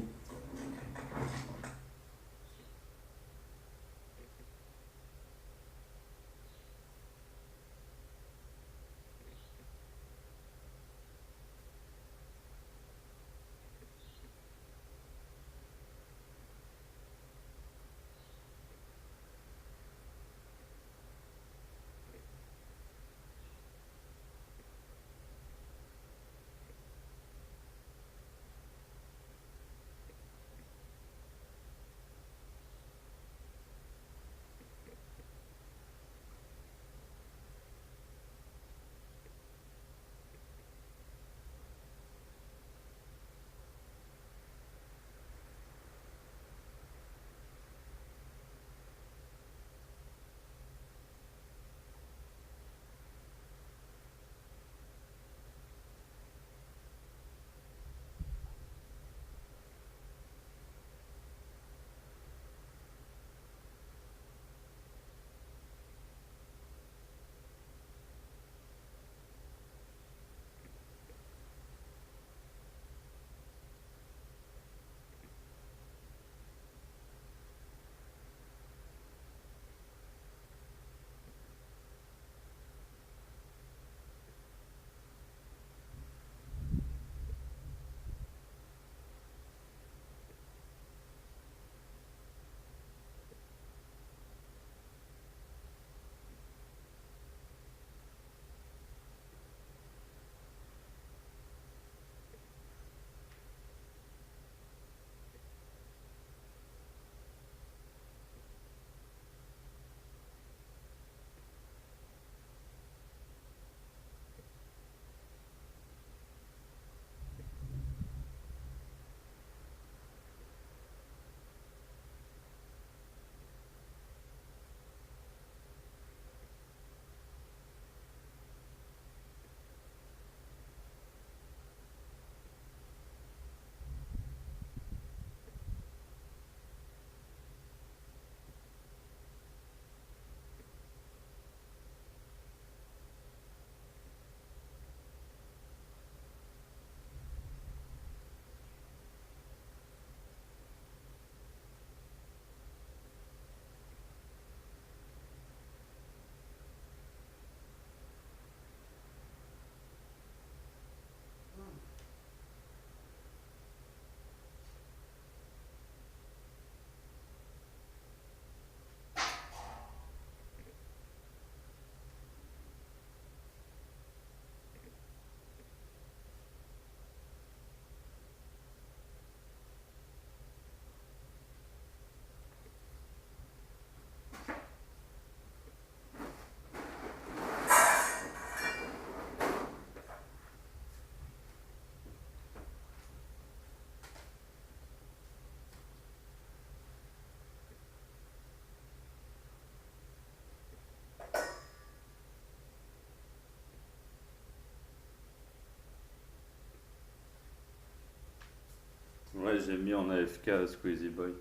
Ouais, j'ai mis en AFK à Squeezie Boy.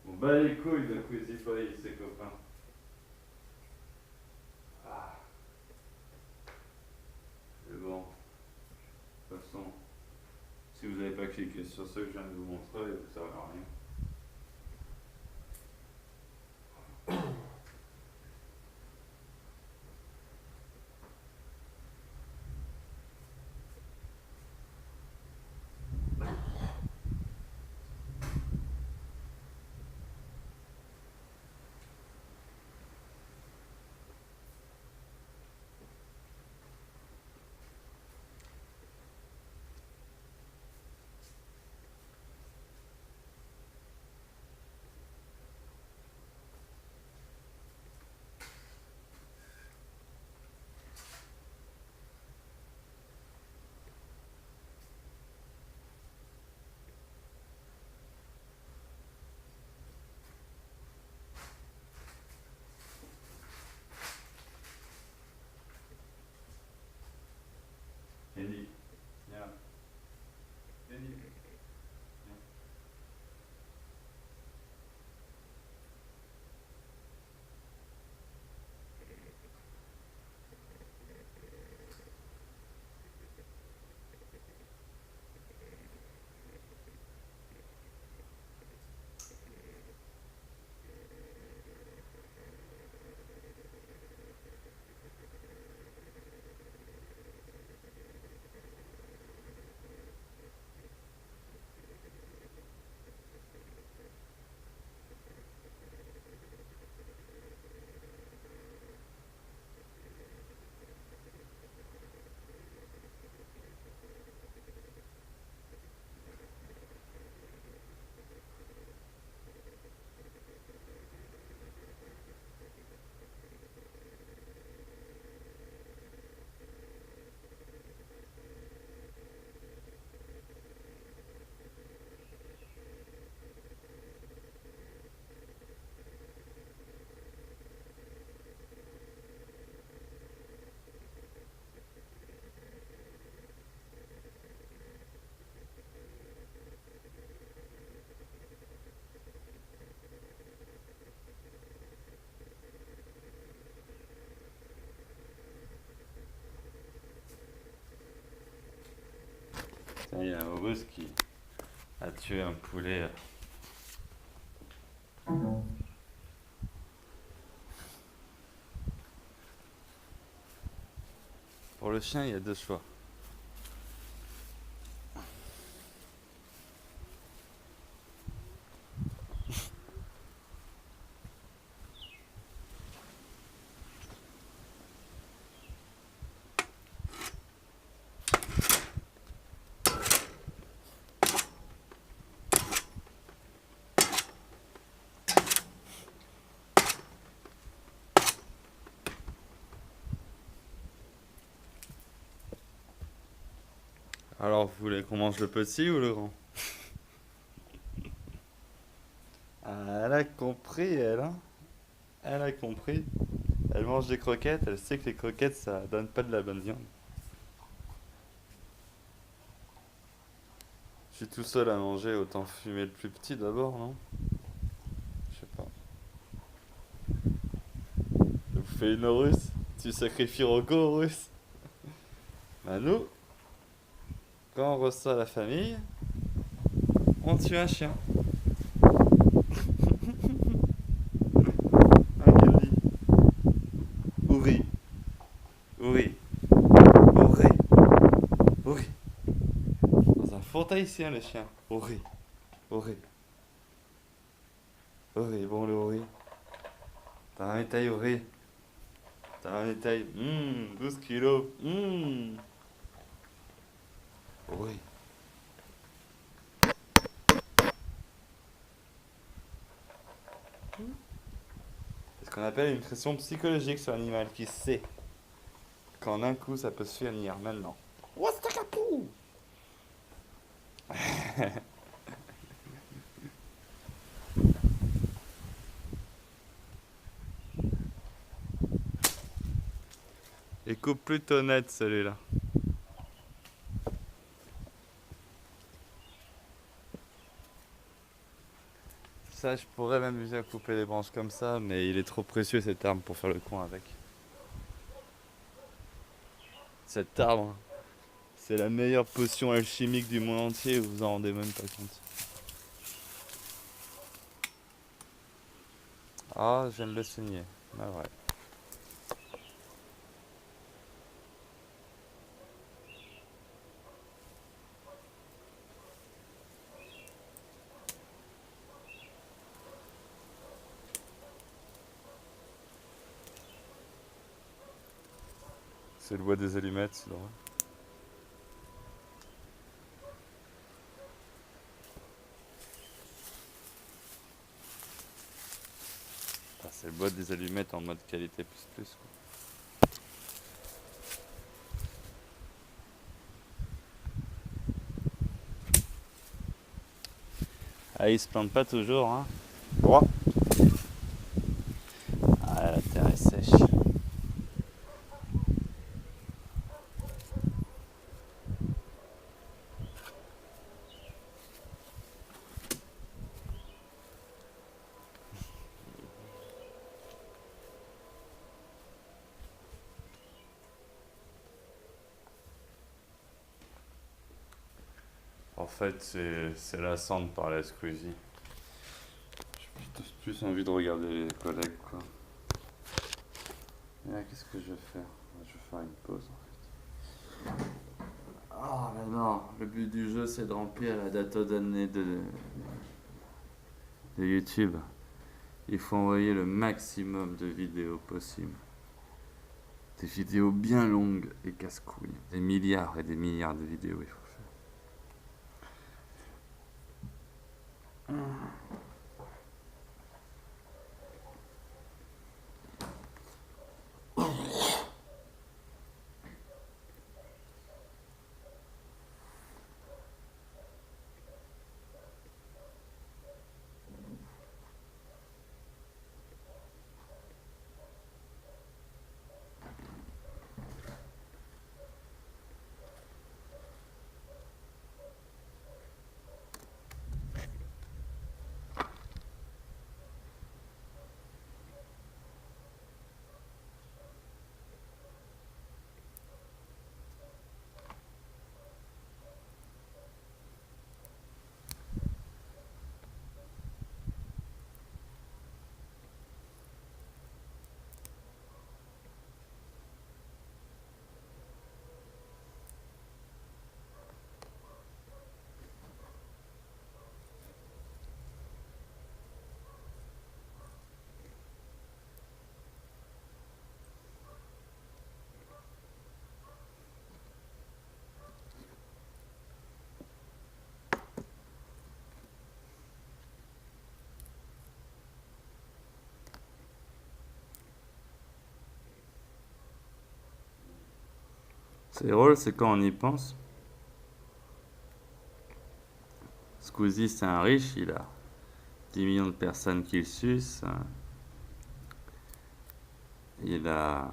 On bat les couilles de Squeezie Boy et ses copains. Ah. Mais bon, de toute façon, si vous n'avez pas cliqué sur ce que je viens de vous montrer, vous ne servez à rien. Il y a un Russe qui a tué un poulet. Pour le chien, il y a deux choix. Alors, vous voulez qu'on mange le petit ou le grand? Ah, elle a compris, elle, hein? Elle a compris. Elle mange des croquettes, elle sait que les croquettes, ça donne pas de la bonne viande. Je suis tout seul à manger, autant fumer le plus petit d'abord, non? Je sais pas. Vous faites une russe? Tu sacrifies Rocco aux Russes? Bah nous, quand on reçoit la famille, on tue un chien. Hein, qu'elle dit? Ouri. Ouri. Ouri. Ouri. Dans un fort haïtien, le chien. Ouri. Ouri. Ouri, bon le Ouri. T'as un étail Ouri. T'as un étail. 12 kilos. Ouri. C'est ce qu'on appelle une pression psychologique sur l'animal qui sait qu'en un coup ça peut se finir maintenant. What's the capou? Et coupe plutôt net celui-là. Ça, je pourrais m'amuser à couper les branches comme ça, mais il est trop précieux cet arbre pour faire le coin avec. Cet arbre, c'est la meilleure potion alchimique du monde entier, vous vous en rendez même pas compte. Ah, j'aime le saigner. Ah ouais. C'est le bois des allumettes, c'est drôle. Ah, c'est le bois des allumettes en mode qualité plus quoi. Ah, il se plante pas toujours, hein. Droit. Ah, la terre est sèche. En fait, c'est la cendre par la Squeezie. J'ai plus envie de regarder les collègues, quoi. Et là, qu'est-ce que je vais faire? Je vais faire une pause, en fait. Ah, mais non, le but du jeu, c'est de remplir la data d'année de YouTube. Il faut envoyer le maximum de vidéos possible. Des vidéos bien longues et casse-couilles. Des milliards et des milliards de vidéos, il faut faire. C'est drôle, c'est quand on y pense. Squeezie, c'est un riche, il a 10 millions de personnes qui le sucent. Il a...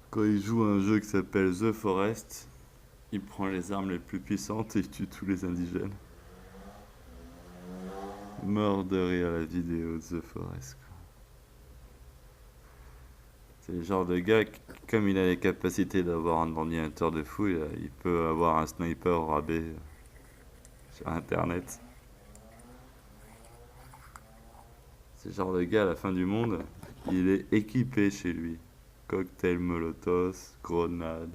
Quand il joue à un jeu qui s'appelle The Forest, il prend les armes les plus puissantes et il tue tous les indigènes. Mort de rire la vidéo de The Forest, quoi. C'est le genre de gars, comme il a les capacités d'avoir un ordinateur de fou, il peut avoir un sniper au rabais sur internet. C'est le genre de gars, à la fin du monde, il est équipé chez lui. Cocktail Molotov, grenade.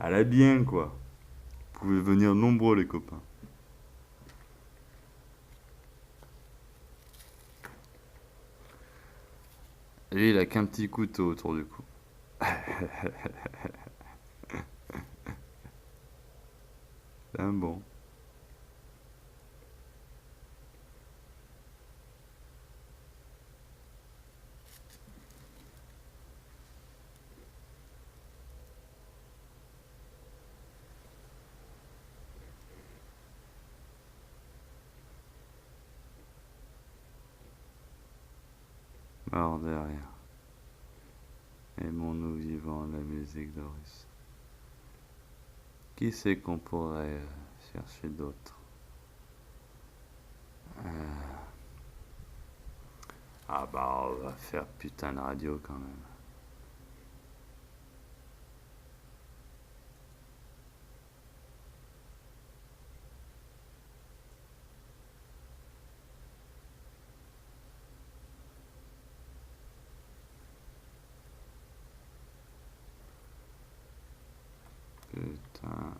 À la bien, quoi. Vous pouvez venir nombreux, les copains. Lui, il a qu'un petit couteau autour du cou. C'est un bon. Mort de rire. Aimons-nous vivant la musique d'Horus. Qui c'est qu'on pourrait chercher d'autres? Ah bah on va faire putain de radio quand même. Putain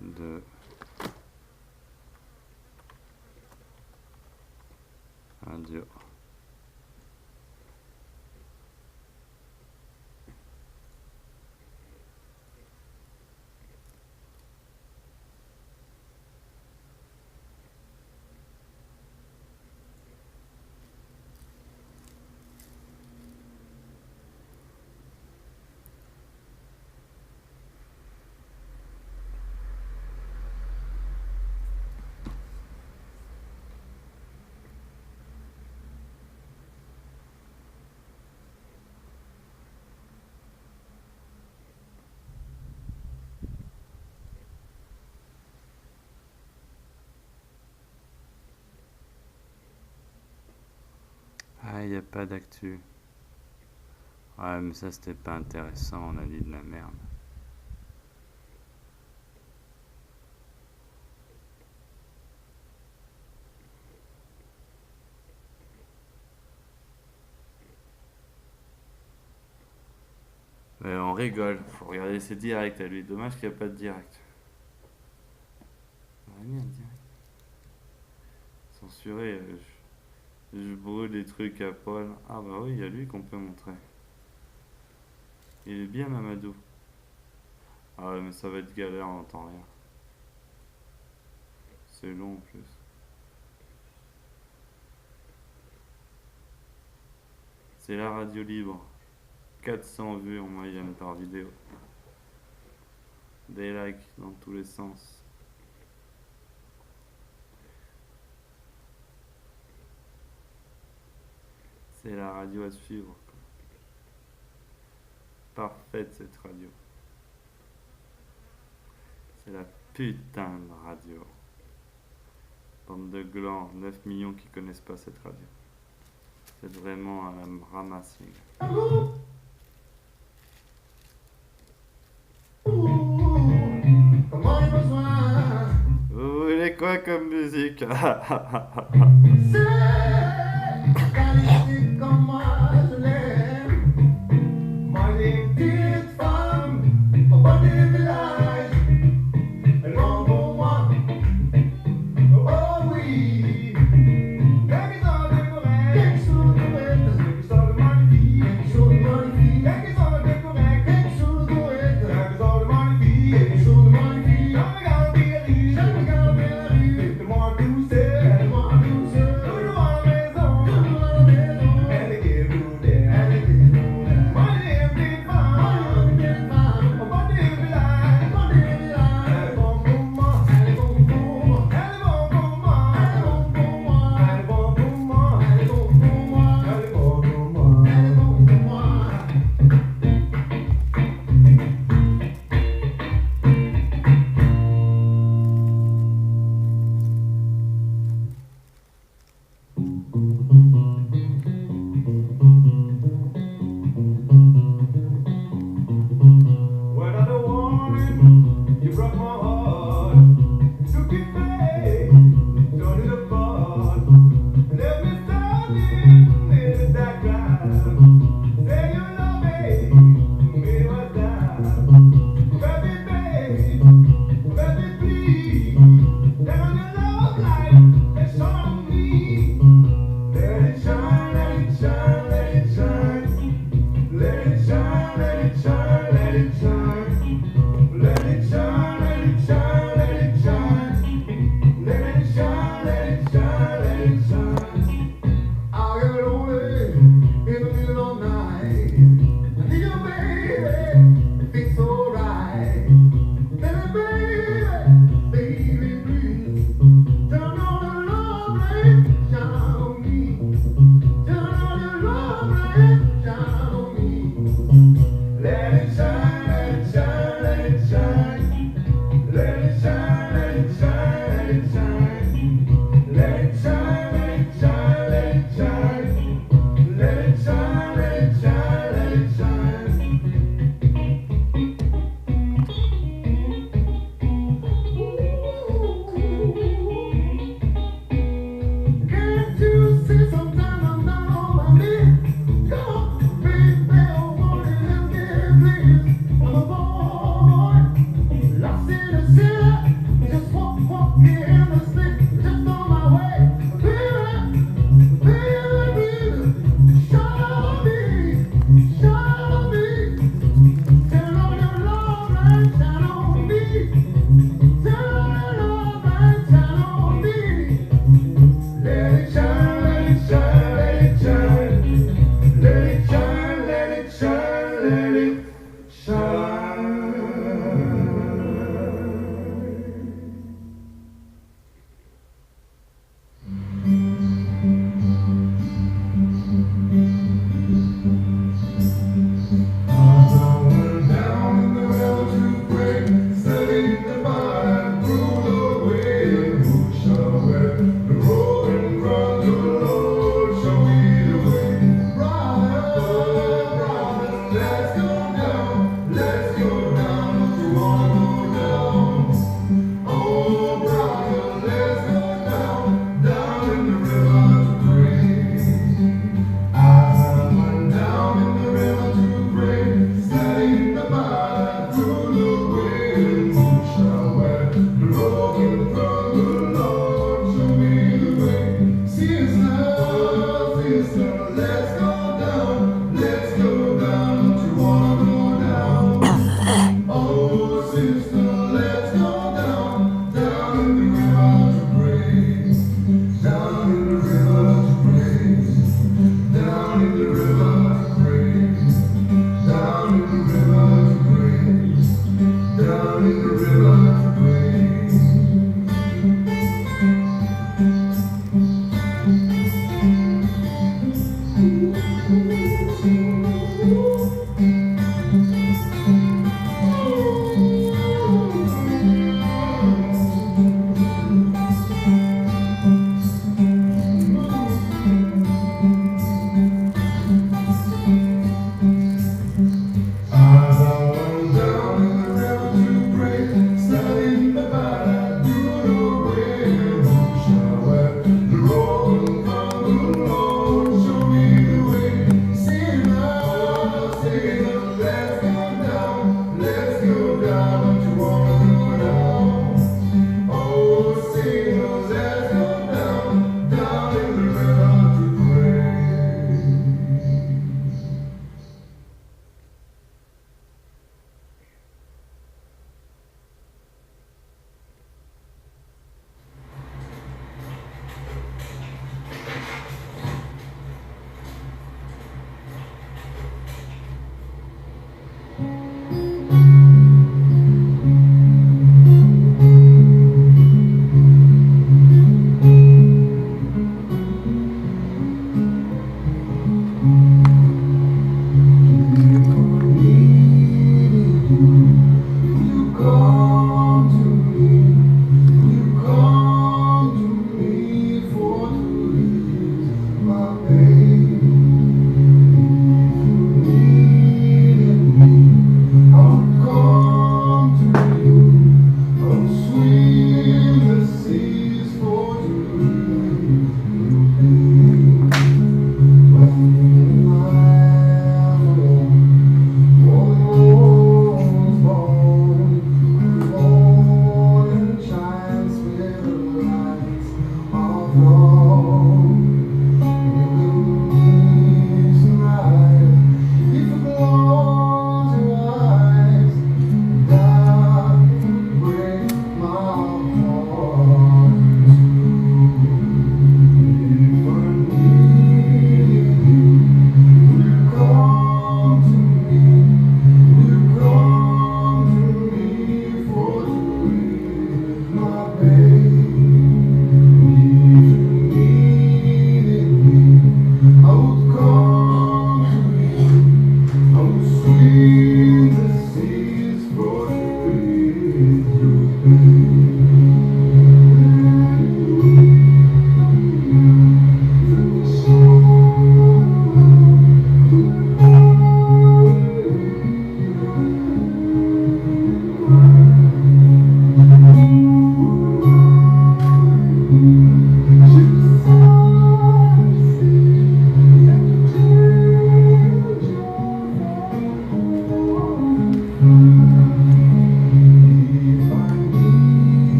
de radio. Ah, il n'y a pas d'actu. Ouais, mais ça, c'était pas intéressant, on a dit de la merde. Mais on rigole, faut regarder ses directs à lui. Dommage qu'il n'y a pas de direct. On aurait mis un direct. Censuré, je brûle des trucs à Paul. Ah bah oui, il y a lui qu'on peut montrer. Il est bien Mamadou. Ah ouais, mais ça va être galère, on n'entend rien. C'est long en plus. C'est la radio libre. 400 vues en moyenne par vidéo. Des likes dans tous les sens. C'est la radio à suivre. Parfaite cette radio. C'est la putain de radio. Bande de glands, 9 millions qui connaissent pas cette radio. C'est vraiment un ramassing. Vous voulez quoi comme musique? Take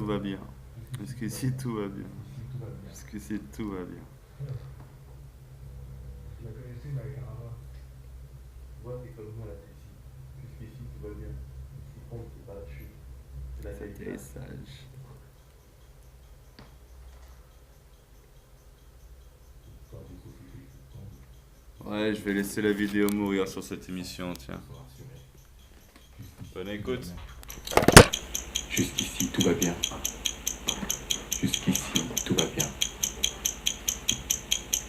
tout va bien. Jusqu'ici, tout va bien. Tout va bien. Jusqu'ici, tout va bien. Tu la connaissais, Marie-Carava? Tu vois, t'es comme moi là, jusqu'ici, tout va bien. Ce qui compte, c'est pas la chute. C'est la C'était vérité. sage. Toi, tu souffles, tu tombes. Ouais, je vais laisser la vidéo mourir sur cette émission, tiens. Faut rassurer. Bonne écoute. Jusqu'ici, tout va bien. Jusqu'ici, tout va bien.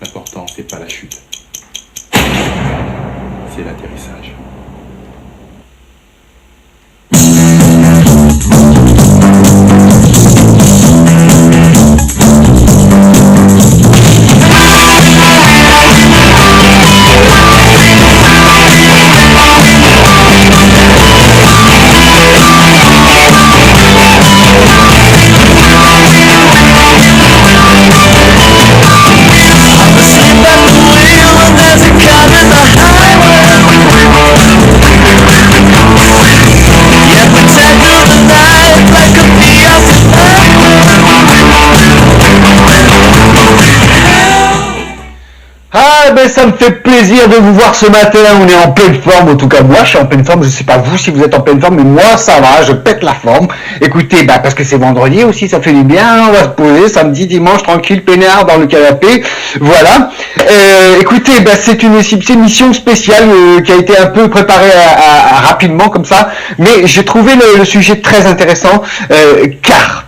L'important, c'est pas la chute. C'est l'atterrissage. Ah ben ça me fait plaisir de vous voir ce matin, on est en pleine forme, en tout cas moi je suis en pleine forme, je sais pas vous si vous êtes en pleine forme, mais moi ça va, je pète la forme. Écoutez, bah parce que c'est vendredi aussi, ça fait du bien, on va se poser samedi, dimanche, tranquille, peinard dans le canapé, voilà. Écoutez, bah c'est une émission spéciale qui a été un peu préparée rapidement comme ça, mais j'ai trouvé le sujet très intéressant, car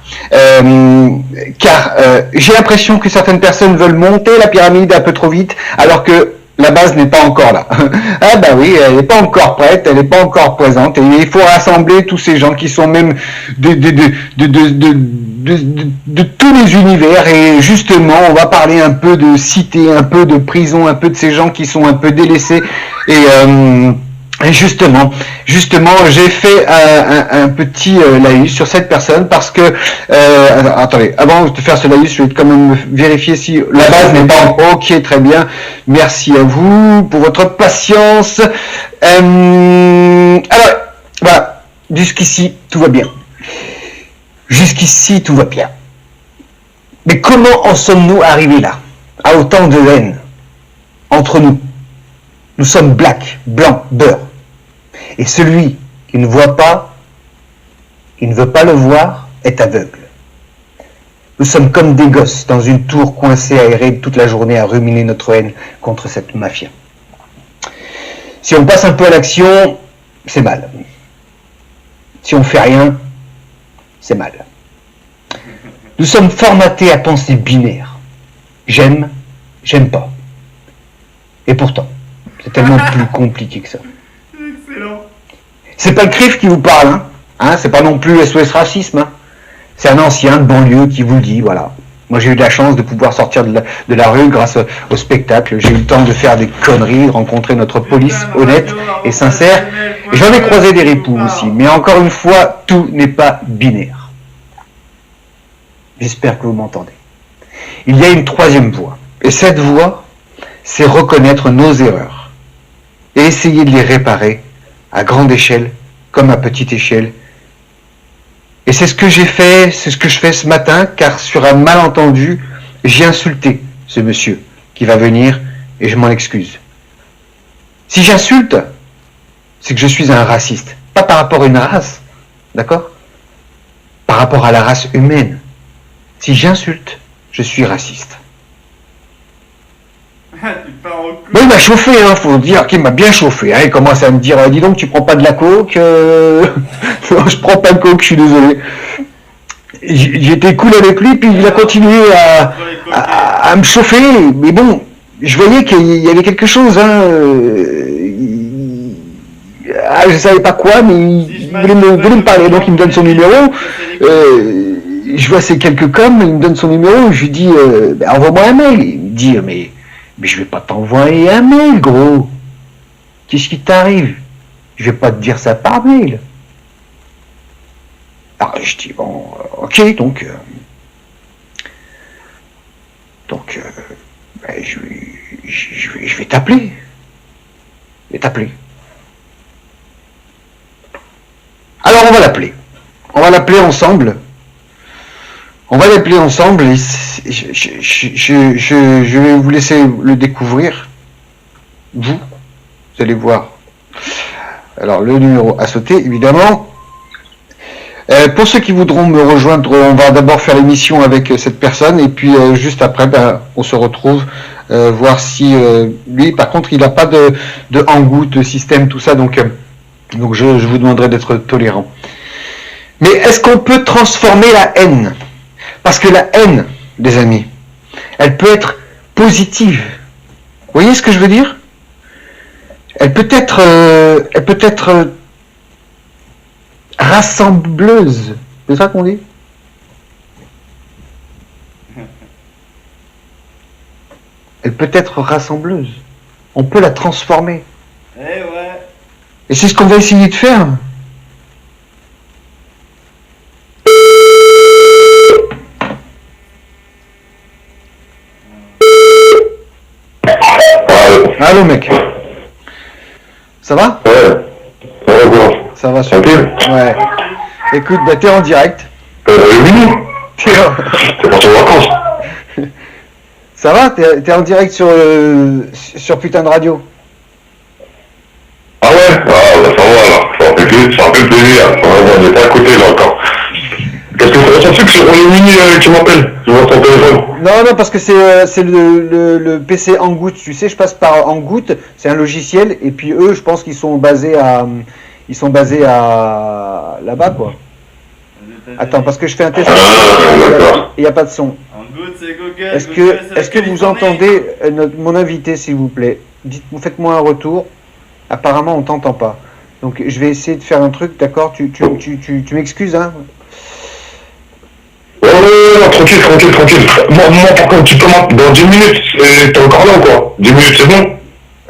j'ai l'impression que certaines personnes veulent monter la pyramide un peu trop vite, alors que la base n'est pas encore là. Ah bah oui, elle n'est pas encore prête, elle n'est pas encore présente, et il faut rassembler tous ces gens qui sont même de tous les univers, et justement, on va parler un peu de cité, un peu de prison, un peu de ces gens qui sont un peu délaissés, et justement, j'ai fait un petit laïus sur cette personne parce que, attendez, avant de faire ce laïus, je vais quand même vérifier si la base n'est pas en... Ok, très bien, merci à vous pour votre patience. Alors, voilà, jusqu'ici, tout va bien. Jusqu'ici, tout va bien. Mais comment en sommes-nous arrivés là, à autant de haine entre nous? Nous sommes black, blanc, beurre. Et celui qui ne voit pas, qui ne veut pas le voir, est aveugle. Nous sommes comme des gosses dans une tour coincée aérée toute la journée à ruminer notre haine contre cette mafia. Si on passe un peu à l'action, c'est mal. Si on fait rien, c'est mal. Nous sommes formatés à penser binaire. J'aime, j'aime pas. Et pourtant, c'est tellement plus compliqué que ça. Excellent. C'est pas le CRIF qui vous parle, hein, c'est pas non plus SOS Racisme, hein. C'est un ancien de banlieue qui vous le dit, voilà. Moi j'ai eu de la chance de pouvoir sortir de la rue grâce au spectacle, j'ai eu le temps de faire des conneries, de rencontrer notre police honnête et sincère, et j'en ai croisé des ripoux aussi, mais encore une fois, tout n'est pas binaire. J'espère que vous m'entendez. Il y a une troisième voie, et cette voie, c'est reconnaître nos erreurs, et essayer de les réparer à grande échelle comme à petite échelle. Et c'est ce que j'ai fait, c'est ce que je fais ce matin, car sur un malentendu, j'ai insulté ce monsieur qui va venir et je m'en excuse. Si j'insulte, c'est que je suis un raciste. Pas par rapport à une race, d'accord? Par rapport à la race humaine. Si j'insulte, je suis raciste. Bon, il m'a chauffé, hein, faut dire qu'il m'a bien chauffé. Hein, il commence à me dire, dis donc, tu prends pas de la coke Non, je prends pas de coke, je suis désolé. J'étais cool avec lui, puis il a continué à me chauffer. Mais bon, je voyais qu'il y avait quelque chose. Hein, je savais pas quoi, mais il voulait me parler. Donc il me donne son numéro. Je vois ces quelques coms, il me donne son numéro. Je lui dis, envoie-moi un mail. Il me dit, mais je vais pas t'envoyer un mail, gros. Qu'est-ce qui t'arrive? Je vais pas te dire ça par mail. Alors je dis, bon, ok, donc je vais t'appeler. Je vais t'appeler. Alors on va l'appeler. On va l'appeler ensemble. On va l'appeler ensemble et je vais vous laisser le découvrir. Vous allez voir. Alors, le numéro à sauter, évidemment. Pour ceux qui voudront me rejoindre, on va d'abord faire l'émission avec cette personne et puis juste après, on se retrouve voir si lui, par contre, il n'a pas de hangout, de système, tout ça, donc je vous demanderai d'être tolérant. Mais est-ce qu'on peut transformer la haine? Parce que la haine, les amis, elle peut être positive. Vous voyez ce que je veux dire? Elle peut être rassembleuse. C'est ça qu'on dit? Elle peut être rassembleuse. On peut la transformer. Eh ouais. Et c'est ce qu'on va essayer de faire. Allô mec. Ça va? Ouais. Ouais, bon. Ça va super. Ouais. Écoute, t'es en direct. Oui. T'es parti en vacances. Ça va? T'es en direct sur Putain de Radio. Ah ouais? Ah bah ça va alors. Ça fait plaisir. On est pas à côté là encore. Qu'est-ce que ça fait que c'est Royaume-Uni qui m'appelle? Je vois ton téléphone. Non, parce que c'est le PC Hangout. Tu sais, je passe par Hangout. C'est un logiciel. Et puis eux, je pense qu'ils sont basés à là-bas, quoi. Attends, parce que je fais un test. Il n'y a pas de son. Hangout, c'est Google. Est-ce que vous entendez mon invité, s'il vous plaît? Faites-moi un retour. Apparemment, on t'entend pas. Donc, je vais essayer de faire un truc, d'accord? Tu m'excuses, hein? Ouais, tranquille. Moi, par contre, tu commences dans 10 minutes, t'es encore là ou quoi? 10 minutes, c'est bon?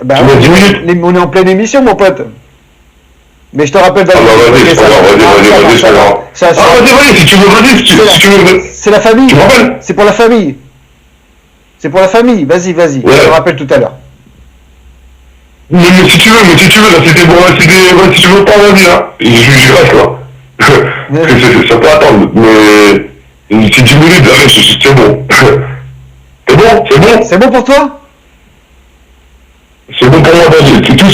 Bah, tu mets 10 minutes? On est en pleine émission, mon pote. Mais je te rappelle vas-y, c'est pas grave, vas-y, c'est pas grave. Vas-y, si tu veux, si tu veux. C'est la famille. Tu me rappelles? C'est pour la famille. Vas-y. Ouais. Je te rappelle tout à l'heure. Mais si tu veux, là, c'était bon, si tu veux pas, vas-y, hein. Je reste là. Ça peut attendre, mais c'est 10 minutes, allez, c'est bon. C'est bon? C'est bon pour toi? C'est bon pour moi, vas-y. Si tu veux,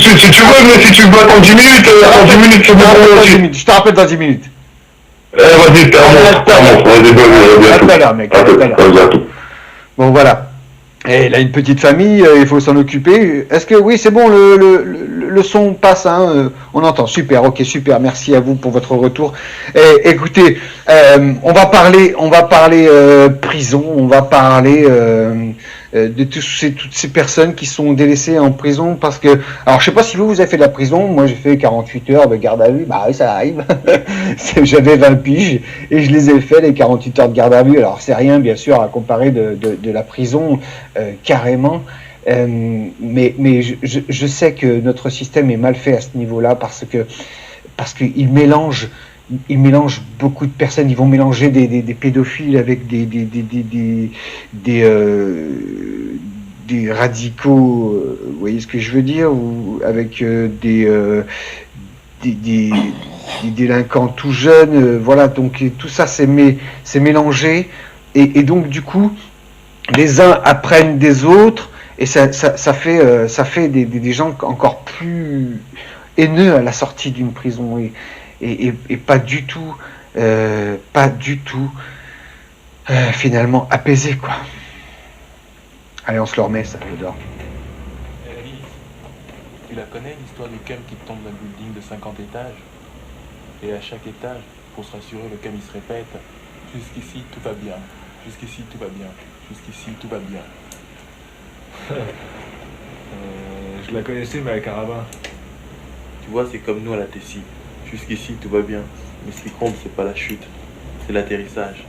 mais si tu veux attendre 10 minutes, attends 10 minutes, c'est bon pour moi aussi. Je te rappelle dans 10 minutes. Vas-y, t'es à tout à l'heure, mec. Bon, voilà. Et il a une petite famille, il faut s'en occuper. Est-ce que oui, c'est bon, le son passe, hein, on entend. Super, ok, super. Merci à vous pour votre retour. Écoutez, on va parler prison, on va parler de toutes ces personnes qui sont délaissées en prison parce que, alors je sais pas si vous avez fait de la prison, moi j'ai fait 48 heures de garde à vue, bah oui ça arrive, j'avais 20 piges et je les ai fait les 48 heures de garde à vue, alors c'est rien bien sûr à comparer de la prison carrément, mais je sais que notre système est mal fait à ce niveau-là parce qu'il mélange beaucoup de personnes. Ils vont mélanger des pédophiles avec des radicaux, vous voyez ce que je veux dire, ou avec des délinquants tout jeunes, voilà, donc tout ça c'est mélangé, et donc du coup les uns apprennent des autres, et ça fait des gens encore plus haineux à la sortie d'une prison, et pas du tout finalement apaisé, quoi. Allez, on se le remet, ça, Féodor. Tu la connais, l'histoire du cam qui tombe d'un building de 50 étages? Et à chaque étage, pour se rassurer, le cam il se répète: jusqu'ici tout va bien, jusqu'ici tout va bien, jusqu'ici tout va bien. Je la connaissais, mais avec un rabbin. Tu vois, c'est comme nous à la Tessie. Jusqu'ici tout va bien, mais ce qui compte c'est pas la chute, c'est l'atterrissage.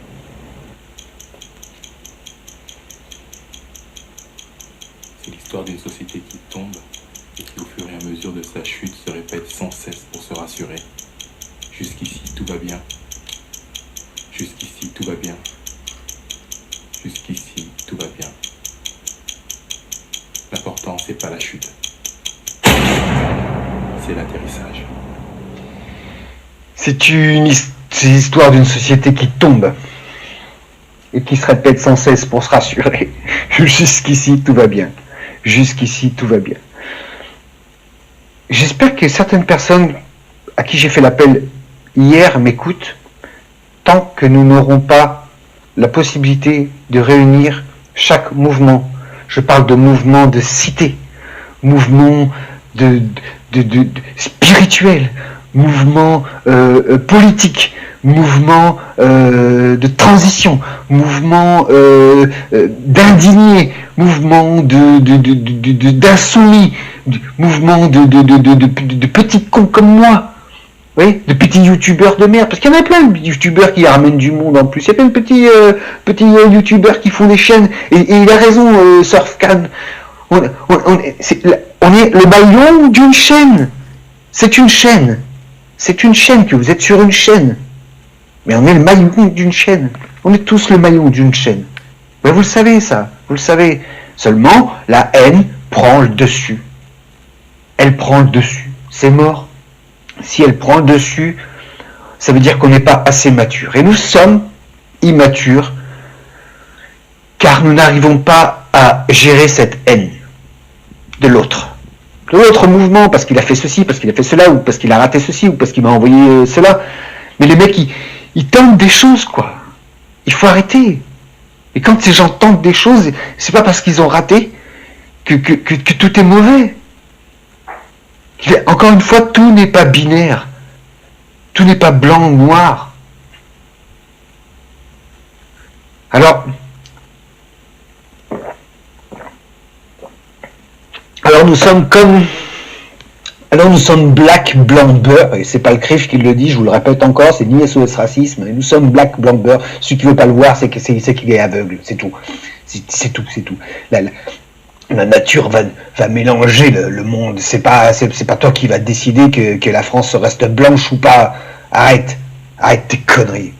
C'est l'histoire d'une société qui tombe et qui au fur et à mesure de sa chute se répète sans cesse pour se rassurer. Jusqu'ici tout va bien, jusqu'ici tout va bien, jusqu'ici tout va bien. L'important c'est pas la chute, c'est l'atterrissage. C'est l'histoire d'une société qui tombe. et qui se répète sans cesse pour se rassurer. Jusqu'ici, tout va bien. Jusqu'ici, tout va bien. J'espère que certaines personnes à qui j'ai fait l'appel hier m'écoutent, tant que nous n'aurons pas la possibilité de réunir chaque mouvement. Je parle de mouvement de cité, mouvement de spirituel, mouvement politique, mouvement de transition, mouvement d'indignés, mouvement d'insoumis, mouvement de petits cons comme moi. Oui, de petits youtubeurs de merde, parce qu'il y en a plein de youtubeurs qui ramènent du monde en plus. Il y a plein de petits youtubeurs qui font des chaînes, et il a raison, Surfcan. On est le maillon d'une chaîne. C'est une chaîne. C'est une chaîne, que vous êtes sur une chaîne. Mais on est le maillon d'une chaîne. On est tous le maillon d'une chaîne. Mais vous le savez, ça. Vous le savez. Seulement, la haine prend le dessus. Elle prend le dessus. C'est mort. Si elle prend le dessus, ça veut dire qu'on n'est pas assez mature. Et nous sommes immatures, car nous n'arrivons pas à gérer cette haine de l'autre mouvement, parce qu'il a fait ceci, parce qu'il a fait cela, ou parce qu'il a raté ceci, ou parce qu'il m'a envoyé cela. Mais les mecs, ils tentent des choses, quoi. Il faut arrêter. Et quand ces gens tentent des choses, c'est pas parce qu'ils ont raté que tout est mauvais. Encore une fois, tout n'est pas binaire. Tout n'est pas blanc ou noir. Alors nous sommes black, blanc, beurre, et c'est pas le CRIF qui le dit, je vous le répète encore, c'est ni SOS Racisme, et nous sommes black, blanc, beurre. Celui qui veut pas le voir, c'est qu'il est aveugle, c'est tout. C'est tout. La nature va mélanger le monde. C'est pas toi qui vas décider que la France reste blanche ou pas. Arrête tes conneries.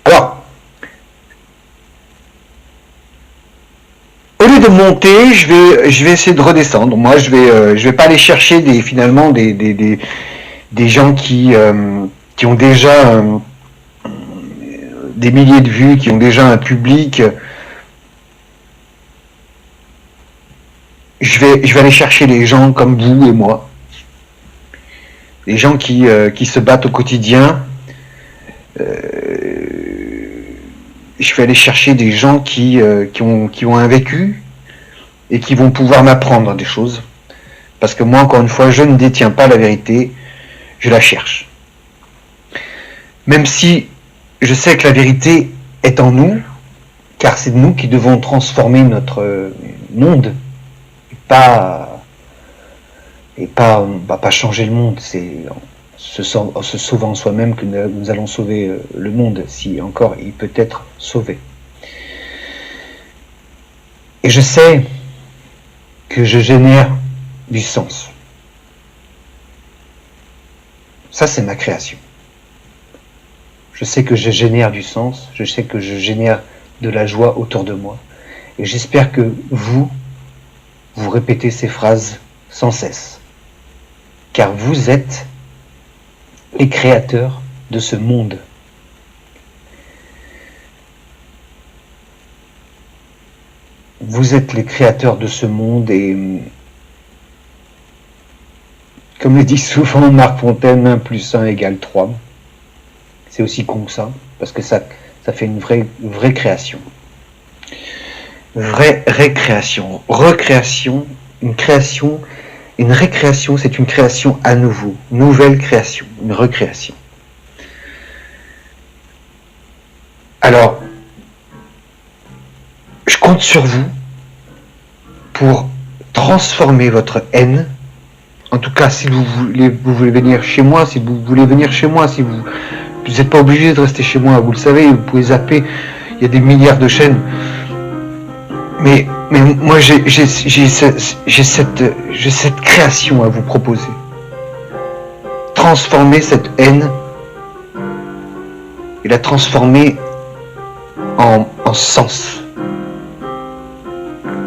Alors, au lieu de monter, je vais essayer de redescendre. Moi, je vais pas aller chercher des gens qui ont déjà des milliers de vues, qui ont déjà un public. Je vais aller chercher les gens comme vous et moi, les gens qui se battent au quotidien. Je vais aller chercher des gens qui ont un vécu et qui vont pouvoir m'apprendre des choses, parce que moi, encore une fois, je ne détiens pas la vérité, je la cherche. Même si je sais que la vérité est en nous, car c'est nous qui devons transformer notre monde, et pas changer le monde. C'est en se sauvant soi-même que nous allons sauver le monde, si encore il peut être sauvé. Et je sais que je génère du sens. Ça, c'est ma création. Je sais que je génère du sens, je sais que je génère de la joie autour de moi. Et j'espère que vous répétez ces phrases sans cesse. Car vous êtes les créateurs de ce monde. Vous êtes les créateurs de ce monde, et comme le dit souvent Marc Fontaine, 1 + 1 = 3. C'est aussi con que ça, parce que ça fait une vraie création. Vraie récréation. Recréation, une création, une récréation, c'est une création à nouveau. Nouvelle création, une recréation. Alors, je compte sur vous pour transformer votre haine. En tout cas, si vous voulez venir chez moi, si vous n'êtes pas obligé de rester chez moi, vous le savez, vous pouvez zapper, il y a des milliards de chaînes. Mais moi, j'ai cette création à vous proposer. Transformer cette haine et la transformer en sens.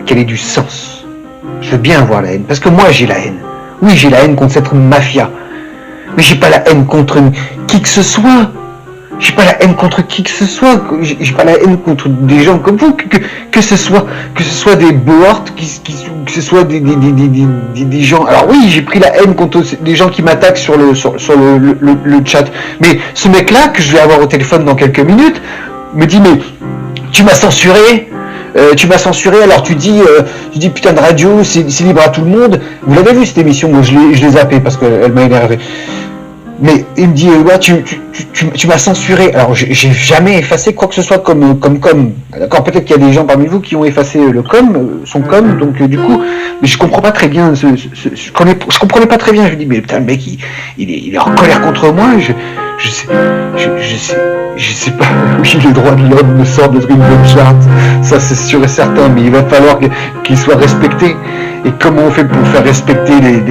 Qu'elle ait du sens. Je veux bien avoir la haine, parce que moi j'ai la haine. Oui, j'ai la haine contre cette mafia. Mais j'ai pas la haine contre qui que ce soit. J'ai pas la haine contre qui que ce soit. J'ai pas la haine contre des gens comme vous. Que ce soit des boards, que ce soit des gens. Alors oui, j'ai pris la haine contre des gens qui m'attaquent sur le chat. Mais ce mec-là que je vais avoir au téléphone dans quelques minutes me dit mais tu m'as censuré. Alors tu dis putain de radio, c'est libre à tout le monde. Vous l'avez vu cette émission, moi je l'ai zappée parce qu'elle m'a énervé. Mais il me dit ouais tu m'as censuré. Alors j'ai jamais effacé quoi que ce soit comme. D'accord, peut-être qu'il y a des gens parmi vous qui ont effacé son com, donc du coup, mais je comprends pas très bien. Je comprenais pas très bien. Je me dis mais putain le mec il est en colère contre moi. Je sais pas. Oui, les droits de l'homme me sortent de Freedom Chart, ça c'est sûr et certain, mais il va falloir qu'ils soient respectés. Et comment on fait pour faire respecter les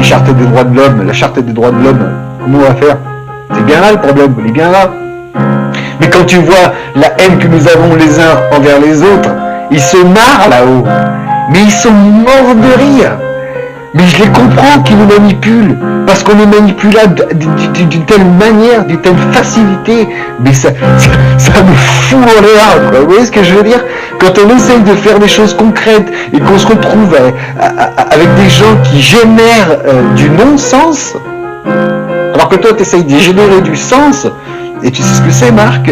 chartes des droits de l'homme, la charte des droits de l'homme? Comment on va faire? C'est bien là le problème, il est bien là. Mais quand tu vois la haine que nous avons les uns envers les autres, ils se marrent là-haut. Mais ils sont morts de rire. Mais je les comprends qu'ils nous manipulent, parce qu'on est manipulable d'une telle manière, d'une telle facilité, mais ça me fout en l'air, quoi. Vous voyez ce que je veux dire? Quand on essaye de faire des choses concrètes et qu'on se retrouve avec des gens qui génèrent du non-sens, alors que toi tu essayes de générer du sens, et tu sais ce que c'est Marc,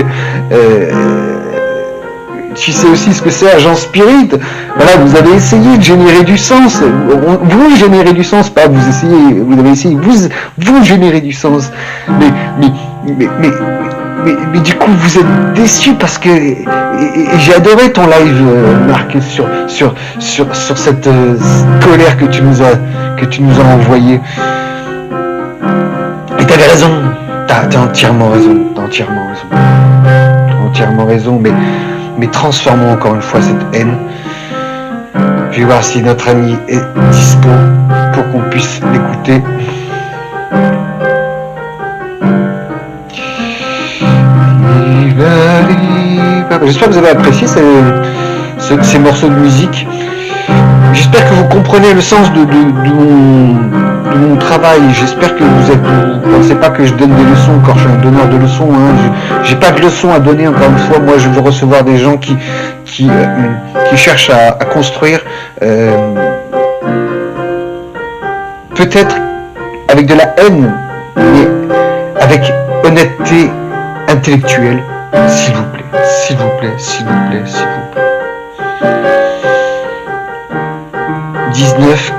tu sais aussi ce que c'est Agent Spirit. Voilà, vous avez essayé de générer du sens. Vous générez du sens, pas vous essayez. Vous avez essayé. Vous générez du sens. Mais du coup, vous êtes déçus parce que et j'ai adoré ton live, Marc, sur cette colère que tu nous as envoyée. Et t'avais raison. T'as entièrement raison. Entièrement raison. Mais transformons encore une fois cette haine. Je vais voir si notre ami est dispo pour qu'on puisse l'écouter. J'espère que vous avez apprécié ces morceaux de musique. J'espère que vous comprenez le sens de mon travail. J'espère que vous pensez pas que je donne des leçons, encore je suis un donneur de leçons. J'ai pas de leçons à donner, encore une fois. Moi, je veux recevoir des gens qui cherchent à construire, peut-être avec de la haine, mais avec honnêteté intellectuelle. S'il vous plaît. 19.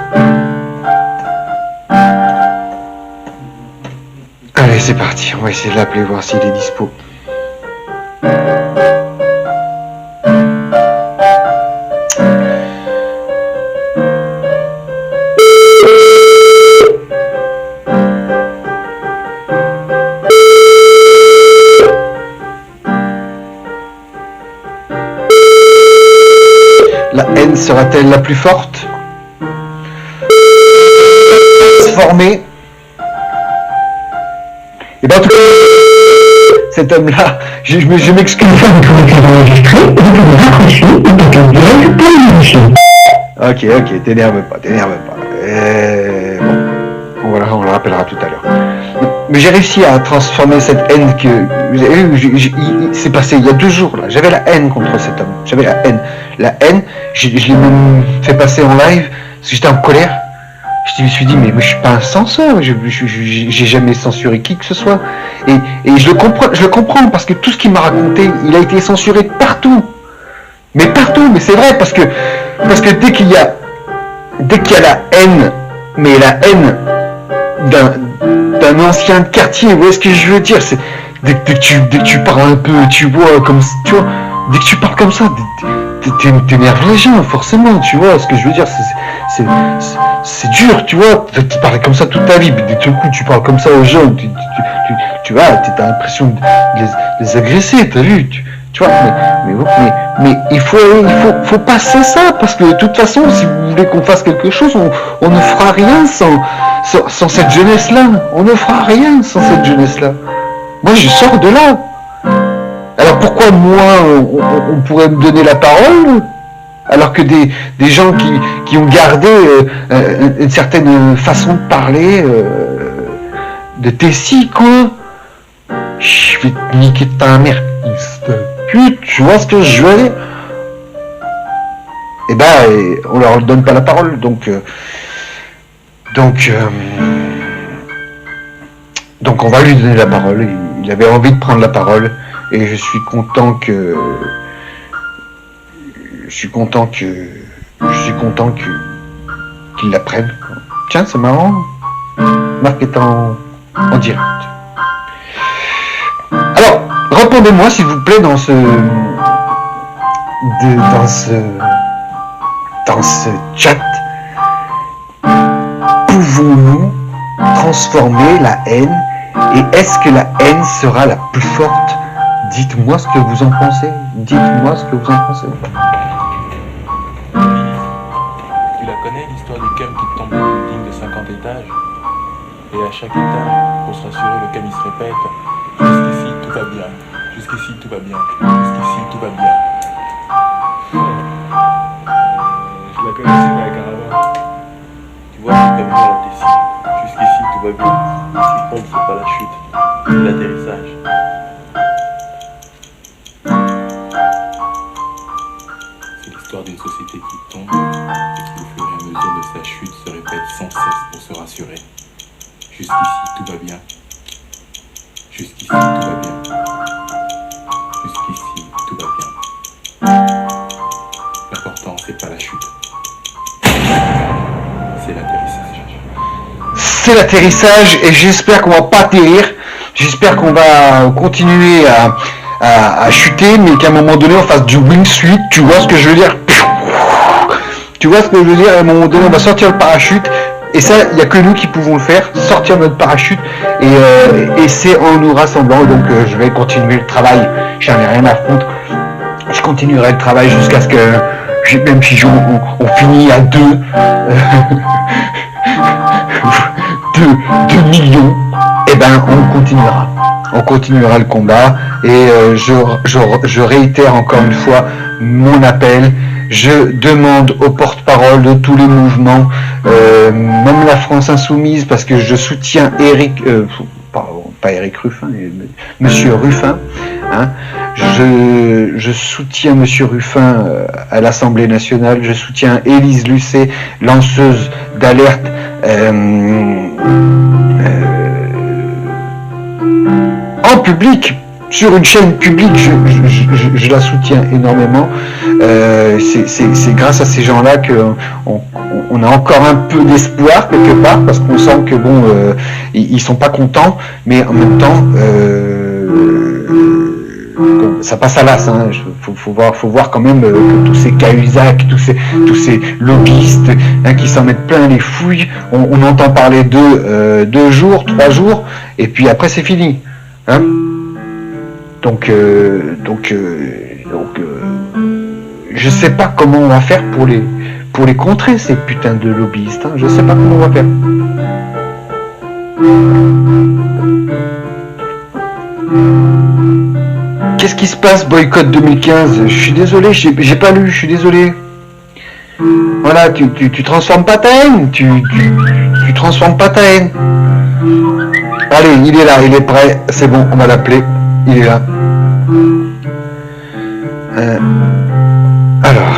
Allez, c'est parti. On va essayer de l'appeler, voir s'il est dispo. La haine sera-t-elle la plus forte? Transformée. Et bien en tout cas, cet homme-là, je m'excuse. Ok, t'énerve pas. Bon, on le rappellera tout à l'heure. Mais j'ai réussi à transformer cette haine que... Vous avez vu, c'est passé il y a 2 jours, là. J'avais la haine contre cet homme. J'avais la haine. La haine, je l'ai même fait passer en live, parce que j'étais en colère. Je me suis dit, mais je suis pas un censeur, j'ai jamais censuré qui que ce soit. Et je le comprends, parce que tout ce qu'il m'a raconté, il a été censuré partout. Mais c'est vrai, parce que dès qu'il y a la haine, mais la haine d'un ancien quartier, vous voyez ce que je veux dire, c'est dès que tu parles un peu, tu vois, comme tu vois, dès que tu parles comme ça, t'énerves les gens, forcément, tu vois ce que je veux dire, c'est dur, tu vois, tu parles comme ça toute ta vie, mais tout coup tu parles comme ça aux gens, tu vois, t'as l'impression de les agresser, t'as vu, tu vois, mais il faut passer ça, parce que de toute façon, si vous voulez qu'on fasse quelque chose, on ne fera rien sans cette jeunesse-là, Moi, je sors de là. Alors pourquoi moi, on pourrait me donner la parole, alors que des gens qui ont gardé une certaine façon de parler, de Tessie, quoi. je vais te niquer ta mère, fils de pute, tu vois ce que je veux dire? Et ben, on leur donne pas la parole, donc on va lui donner la parole. Il avait envie de prendre la parole, et je suis content qu'il la prenne. Tiens, c'est marrant. Marc est en direct. Alors, répondez-moi s'il vous plaît dans ce chat. Pouvons-nous transformer la haine, et est-ce que la haine sera la plus forte? Dites-moi ce que vous en pensez. Dites-moi ce que vous en pensez. Tu la connais, l'histoire du cam qui tombe d'un building de 50 étages? Et à chaque étage, pour se rassurer, le cam il se répète: jusqu'ici tout va bien, jusqu'ici tout va bien, jusqu'ici tout va bien. Je la connaissais, mais carrément. Tu vois, c'est comme moi, Tessie. Jusqu'ici tout va bien. Ce qui compte, c'est pas la chute, c'est l'atterrissage. C'est l'histoire d'une société qui tombe et qui, au fur et à mesure de sa chute, se répète sans cesse pour se rassurer. Jusqu'ici tout va bien. Jusqu'ici tout va bien. Jusqu'ici tout va bien. L'important, c'est pas la chute. C'est l'atterrissage. C'est l'atterrissage, et j'espère qu'on va pas atterrir. J'espère qu'on va continuer à chuter, mais qu'à un moment donné on fasse du wingsuit. Tu vois ce que je veux dire? Tu vois ce que je veux dire? À un moment donné on va sortir le parachute, et ça il n'y a que nous qui pouvons le faire, sortir notre parachute, et c'est en nous rassemblant. Donc je vais continuer le travail, j'en ai rien à foutre. Je continuerai le travail jusqu'à ce que, même si on finit à 2 millions, et ben on continuera le combat. Et je réitère encore une fois mon appel. Je demande aux porte-parole de tous les mouvements, même la France Insoumise, parce que je soutiens pas Éric Ruffin, mais Monsieur Ruffin, hein. Je soutiens Monsieur Ruffin à l'Assemblée nationale. Je soutiens Élise Lucet, lanceuse d'alerte en public, sur une chaîne publique. Je la soutiens énormément. C'est grâce à ces gens-là qu'on a encore un peu d'espoir quelque part, parce qu'on sent que bon, ils sont pas contents, mais en même temps ça passe à l'as, hein. Faut voir quand même que tous ces Cahuzac, tous ces lobbyistes, hein, qui s'en mettent plein les fouilles. On entend parler d'eux 2 jours, 3 jours, et puis après c'est fini, hein. Donc je sais pas comment on va faire pour les contrer, ces putains de lobbyistes, hein. Je sais pas comment on va faire. Qu'est-ce qui se passe, boycott 2015? Je suis désolé, j'ai pas lu, je suis désolé. Voilà, tu transformes pas ta haine, tu transformes pas ta haine. Allez, il est là, il est prêt, c'est bon, on va l'appeler, il est là. Alors...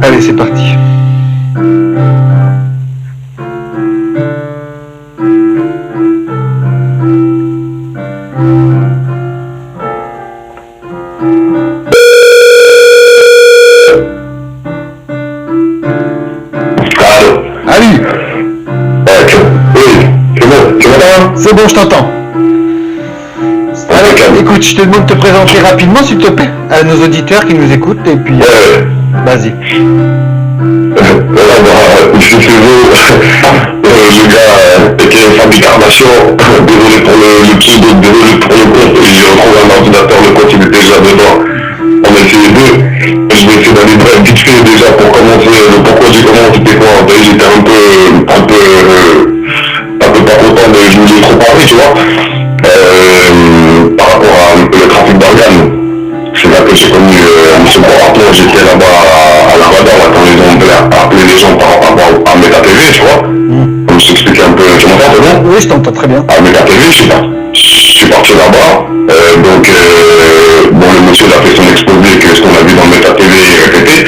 Allez, c'est parti. Allez. C'est bon, je t'entends. Allez, écoute, je te demande de te présenter rapidement, s'il te plaît, à nos auditeurs qui nous écoutent, et puis... Vas-y. Je suis le gars qui est fabrication. Désolé pour le pseudo, désolé pour le compte. J'ai retrouvé un ordinateur, le compte il est déjà dedans. On a essayé deux. Je vais essayer d'aller bref vite fait déjà pour commencer. Le pourquoi j'ai commencé, c'était quoi? J'étais un peu pas content, mais je voulais trop parler, tu vois. Par rapport à le trafic d'organes. que j'ai connu M. Boraton, j'étais là-bas à la radar, là, quand ils ont appelé les gens par rapport à Meta TV, tu vois. Comme je t'expliquais un peu, tu m'entends, c'est bon? Oui, je t'entends très bien. À Meta TV, je suis parti là-bas, bon, le monsieur il a fait son exposé, que ce qu'on a vu dans Meta TV est répété.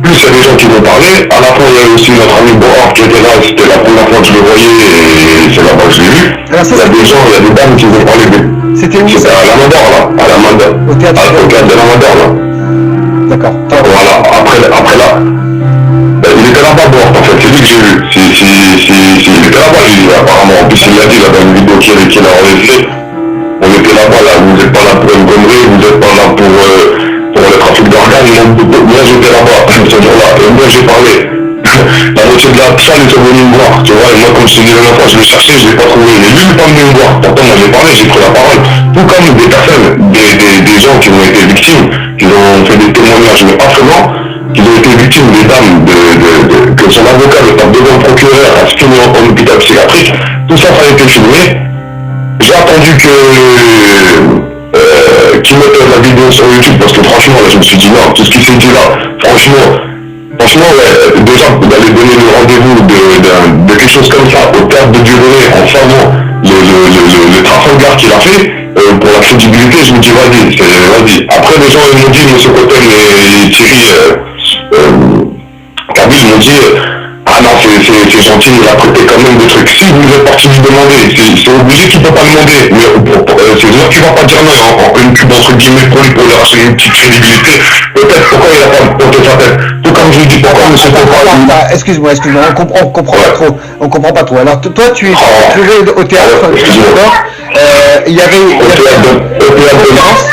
Plus il y a des gens qui vont parler, à la fois il y a aussi notre ami Bohar qui était là, c'était la première fois que je le voyais et c'est là-bas que je l'ai vu. Alors ça, il y a des gens, il y a des dames qui vont parler de... C'était où? C'était à la Mandor là, à la Mandor. Au théâtre de la Mandor là. D'accord. Voilà, après là, il était là-bas Bohar en fait, c'est lui que j'ai vu. Il était là-bas, apparemment, en plus il l'a dit là dans une vidéo qu'il a enregistrée. On était là-bas là, vous n'êtes pas là pour une connerie, vous n'êtes pas là pour le trafic d'organes, moi j'étais là-bas ce jour-là, et moi j'ai parlé. La moitié de la salle était venue me voir, tu vois, et moi comme je te dis la dernière fois, je l'ai cherché, je l'ai pas trouvé, mais lui il n'est pas venu me voir, pourtant moi j'ai parlé, j'ai pris la parole, tout comme des personnes, des gens qui ont été victimes, qui ont fait des témoignages affreux, qui ont été victimes des dames, que son avocat le tape devant le procureur, a fini en hôpital psychiatrique, tout ça a été filmé. J'ai attendu qu'ils mettent la vidéo sur YouTube parce que franchement là je me suis dit non, tout ce qui s'est dit là, franchement ouais, déjà d'aller donner le rendez-vous de quelque chose comme ça au théâtre de Dieudonné en savant le Trafalgar qu'il a fait, pour la crédibilité, je me dis vas-y. Après les gens ils m'ont dit, M. Cotten et Thierry Kabyle m'ont dit ah non, c'est gentil, il a prêté quand même des trucs. Si vous êtes parti lui demander, c'est obligé qu'il ne peut pas demander. Mais c'est-à-dire qu'il ne va pas dire non, en une pub entre guillemets pour lui racheter une petite crédibilité. Peut-être pourquoi il n'a pas porté sa tête. Tout comme je lui dis, pourquoi M. Cotten. Excuse-moi, on comprend pas trop. On comprend pas trop. Alors toi tu es au théâtre, d'accord. Il y avait une conférence.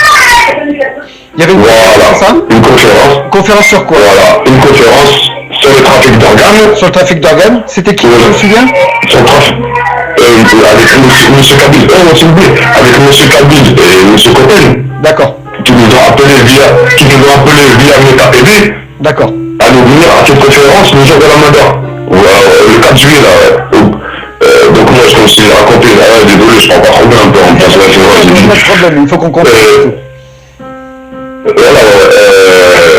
Il y avait une conférence, ça? Une conférence. Conférence sur quoi? Voilà, une conférence sur le trafic d'organes. Sur le trafic d'organes? C'était qui, je me souviens? Sur le trafic. Avec M. Kabyle. S'il vous plaît. Avec M. Kabyle et M. Cotten. D'accord. Qui nous ont appelé via Meta TV. D'accord. À nous venir à cette conférence le jour de la Mandor. Le 4 juillet là. Donc moi je me suis raconté, désolé, je prends pas trop bien un peu en place de la février. Pas de problème, il faut qu'on comprenne. Voilà,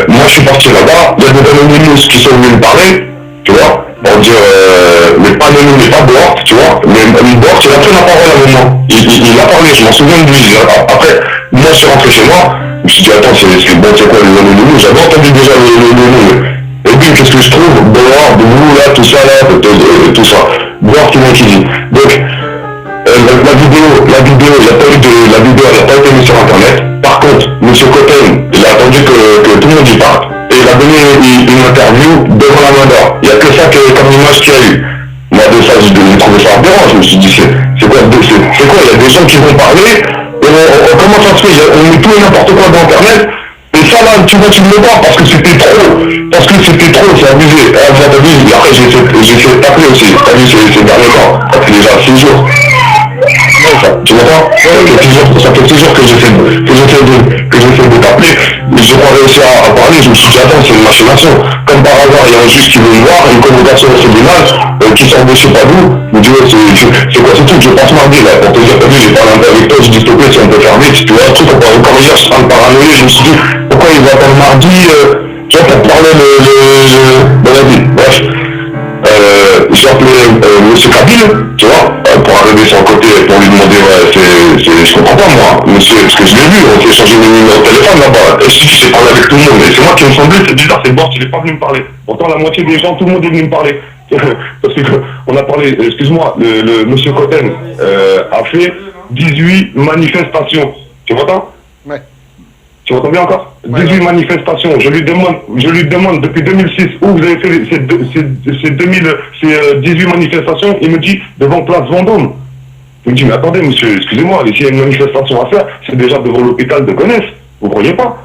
moi je suis parti là-bas, il y a des anonymous qui sont venus me parler, tu vois, pour dire, mais pas anonyme, mais pas Bohar, tu vois, mais Bohar, il a pris la parole à un moment, il a parlé, je m'en souviens de lui, après, moi je suis rentré chez moi, je me suis dit, attends, c'est bon, c'est quoi les anonymous, j'avais entendu déjà les noms, et puis qu'est-ce que je trouve, Bohar, vous là, tout ça là, tout ça, Bohar qui dit, donc, la vidéo, il n'y a pas eu de, la vidéo n'a pas été mise sur internet. Par contre, M. Cotten, il a attendu que tout le monde y parte et il a donné une interview devant la Mandor. Il n'y a que ça comme image qu'il y a eu. Moi, de ça, j'ai trouvé ça aberrant. Je me suis dit, c'est quoi? Il y a des gens qui vont parler et comment ça se fait? On met tout et n'importe quoi dans internet. Et ça là, tu vois, tu ne le vois parce que c'était trop. C'est abusé. Après, j'ai fait taper aussi. T'as vu ces derniers temps. Ça fait déjà 6 jours. Tu m'entends? Ça fait 6 jours que j'essaie de t'appeler, mais j'ai pas réussi à parler, je me suis dit attends, c'est une machination. Comme par hasard, il y a un juge qui veut me voir, une convocation au tribunal, qui sort de je sais pas d'où, me dit ouais, c'est quoi ce truc, je passe mardi là, pour te dire, j'ai parlé un peu avec toi, je dis s'il te plaît, si on peut faire vite, tu vois, un truc, encore hier, je suis en train de paranoïer, je me suis dit, pourquoi ils vont attendre mardi, tu vois, pour parler de la vie, bref. J'ai appelé M. Kabyle, tu vois, pour arriver sur le côté, pour lui demander, ouais, je comprends pas moi, monsieur, parce que je l'ai vu, on s'est échangé mes numéros de téléphone là-bas, et j'ai parlé avec tout le monde, mais c'est moi qui me semblait, c'est bizarre, c'est bon, il n'est pas venu me parler. Pourtant la moitié des gens, tout le monde est venu me parler. Parce qu'on a parlé, excuse-moi, le monsieur Cotten a fait 18 manifestations. Tu m'entends? Ouais. Tu m'entends bien encore? 18 manifestations. Je lui demande depuis 2006 où vous avez fait ces 18 manifestations. Il me dit devant Place Vendôme. Je me dis mais attendez monsieur, excusez-moi, s'il y a une manifestation à faire, c'est déjà devant l'hôpital de Gonesse. Vous ne croyez pas?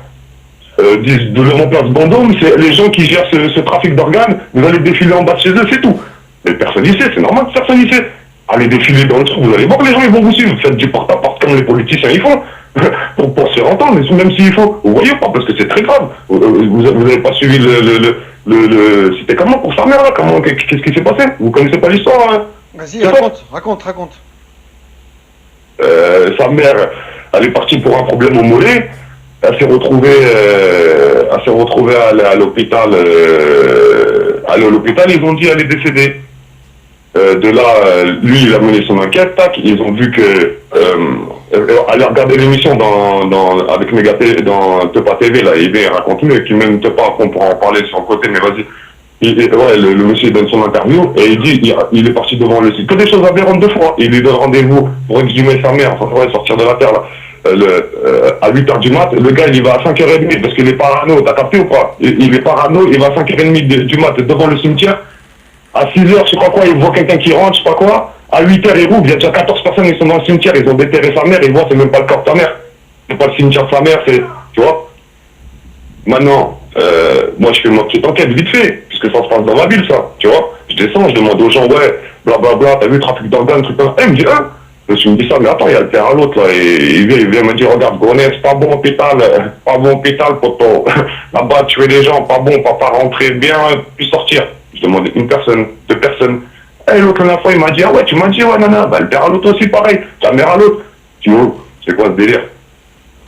Devant Place Vendôme, c'est les gens qui gèrent ce trafic d'organes. Vous allez défiler en bas de chez eux, c'est tout. Mais personne n'y sait, c'est normal, personne n'y sait. Allez défiler dans le truc, vous allez voir que les gens ils vont vous suivre. Faites du porte-à-porte comme les politiciens ils font. pour se faire entendre, même s'il faut. Vous voyez pas, parce que c'est très grave. Vous n'avez pas suivi c'était comment pour sa mère là? Qu'est-ce qui s'est passé? Vous connaissez pas l'histoire hein? Vas-y, raconte. Sa mère, elle est partie pour un problème au mollet. Elle s'est retrouvée à l'hôpital. À l'hôpital, ils ont dit qu'elle est décédée. De là, lui, il a mené son enquête. Tac, ils ont vu que aller regarder l'émission avec Mégaté dans Tepa TV, là, il raconte mieux, qui même Tepa, qu'on pourra en parler sur le côté, mais vas-y. Ouais, le monsieur donne son interview et il dit il est parti devant le site. Que des choses aberrantes 2 fois. Il lui donne rendez-vous pour exhumer sa mère, enfin, ouais, sortir de la terre là. À 8h du mat, le gars il y va à 5h30 parce qu'il est parano, t'as capté ou pas? Il est parano, il va à 5h30 du mat devant le cimetière. À 6h, je sais pas quoi, il voit quelqu'un qui rentre, je sais pas quoi. À 8h, il rouvre, il y a déjà 14 personnes, ils sont dans le cimetière, ils ont déterré sa mère, ils voient, c'est même pas le corps de sa mère. C'est pas le cimetière de sa mère, c'est. Tu vois? Maintenant, moi je fais ma petite enquête vite fait, puisque ça se passe dans ma ville, ça, tu vois. Je descends, je demande aux gens, ouais, blablabla, t'as vu, trafic d'organes, truc comme ça. Il me dit, hein? Je me dis ça, mais attends, il y a le père à l'autre, là, et il vient me dire, regarde, Gonesse, pas bon hôpital, poto. Là-bas, tuer les gens, pas bon, pas rentrer bien, puis sortir. Je demande une personne, 2 personnes. Et l'autre, la fois, il m'a dit, ah ouais, tu m'as dit, ouais, nana, bah, le père à l'autre aussi, pareil, la mère à l'autre. Tu vois, c'est quoi ce délire?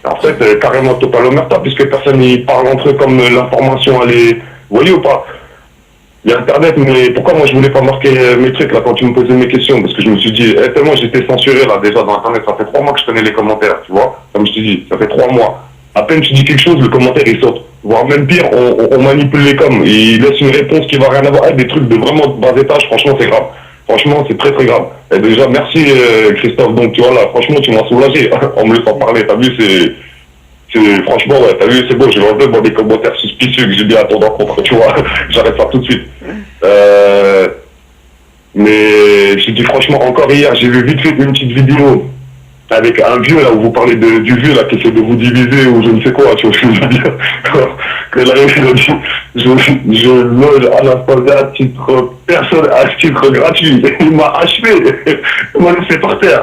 En fait, carrément total omerta, puisque personne n'y parle entre eux comme l'information, elle est. Vous voyez ou pas? Il y a Internet, mais pourquoi moi je voulais pas marquer mes trucs là quand tu me posais mes questions? Parce que je me suis dit, tellement j'étais censuré là déjà dans Internet, ça fait 3 mois que je connais les commentaires, tu vois? Comme je te dis, ça fait 3 mois. À peine tu dis quelque chose, le commentaire il saute. Voire même pire, on manipule les coms. Il laisse une réponse qui va rien avoir. Des trucs de vraiment bas étage, franchement c'est grave. Franchement, c'est très très grave. Et déjà, merci Christophe. Donc tu vois là, franchement, tu m'as soulagé en me laissant parler. T'as vu, franchement, ouais, t'as vu, c'est beau. J'ai enlevé des commentaires suspicieux que j'ai bien attendu en contre, tu vois. J'arrête ça tout de suite. Mais je dis franchement, encore hier, j'ai vu vite fait une petite vidéo avec un vieux là où vous parlez du vieux là qui essaie de vous diviser ou je ne sais quoi, tu vois ce que je veux dire. Que là, il a dit, je loge Anastasia à titre personnel, à titre gratuit. Il m'a achevé, il m'a laissé par terre.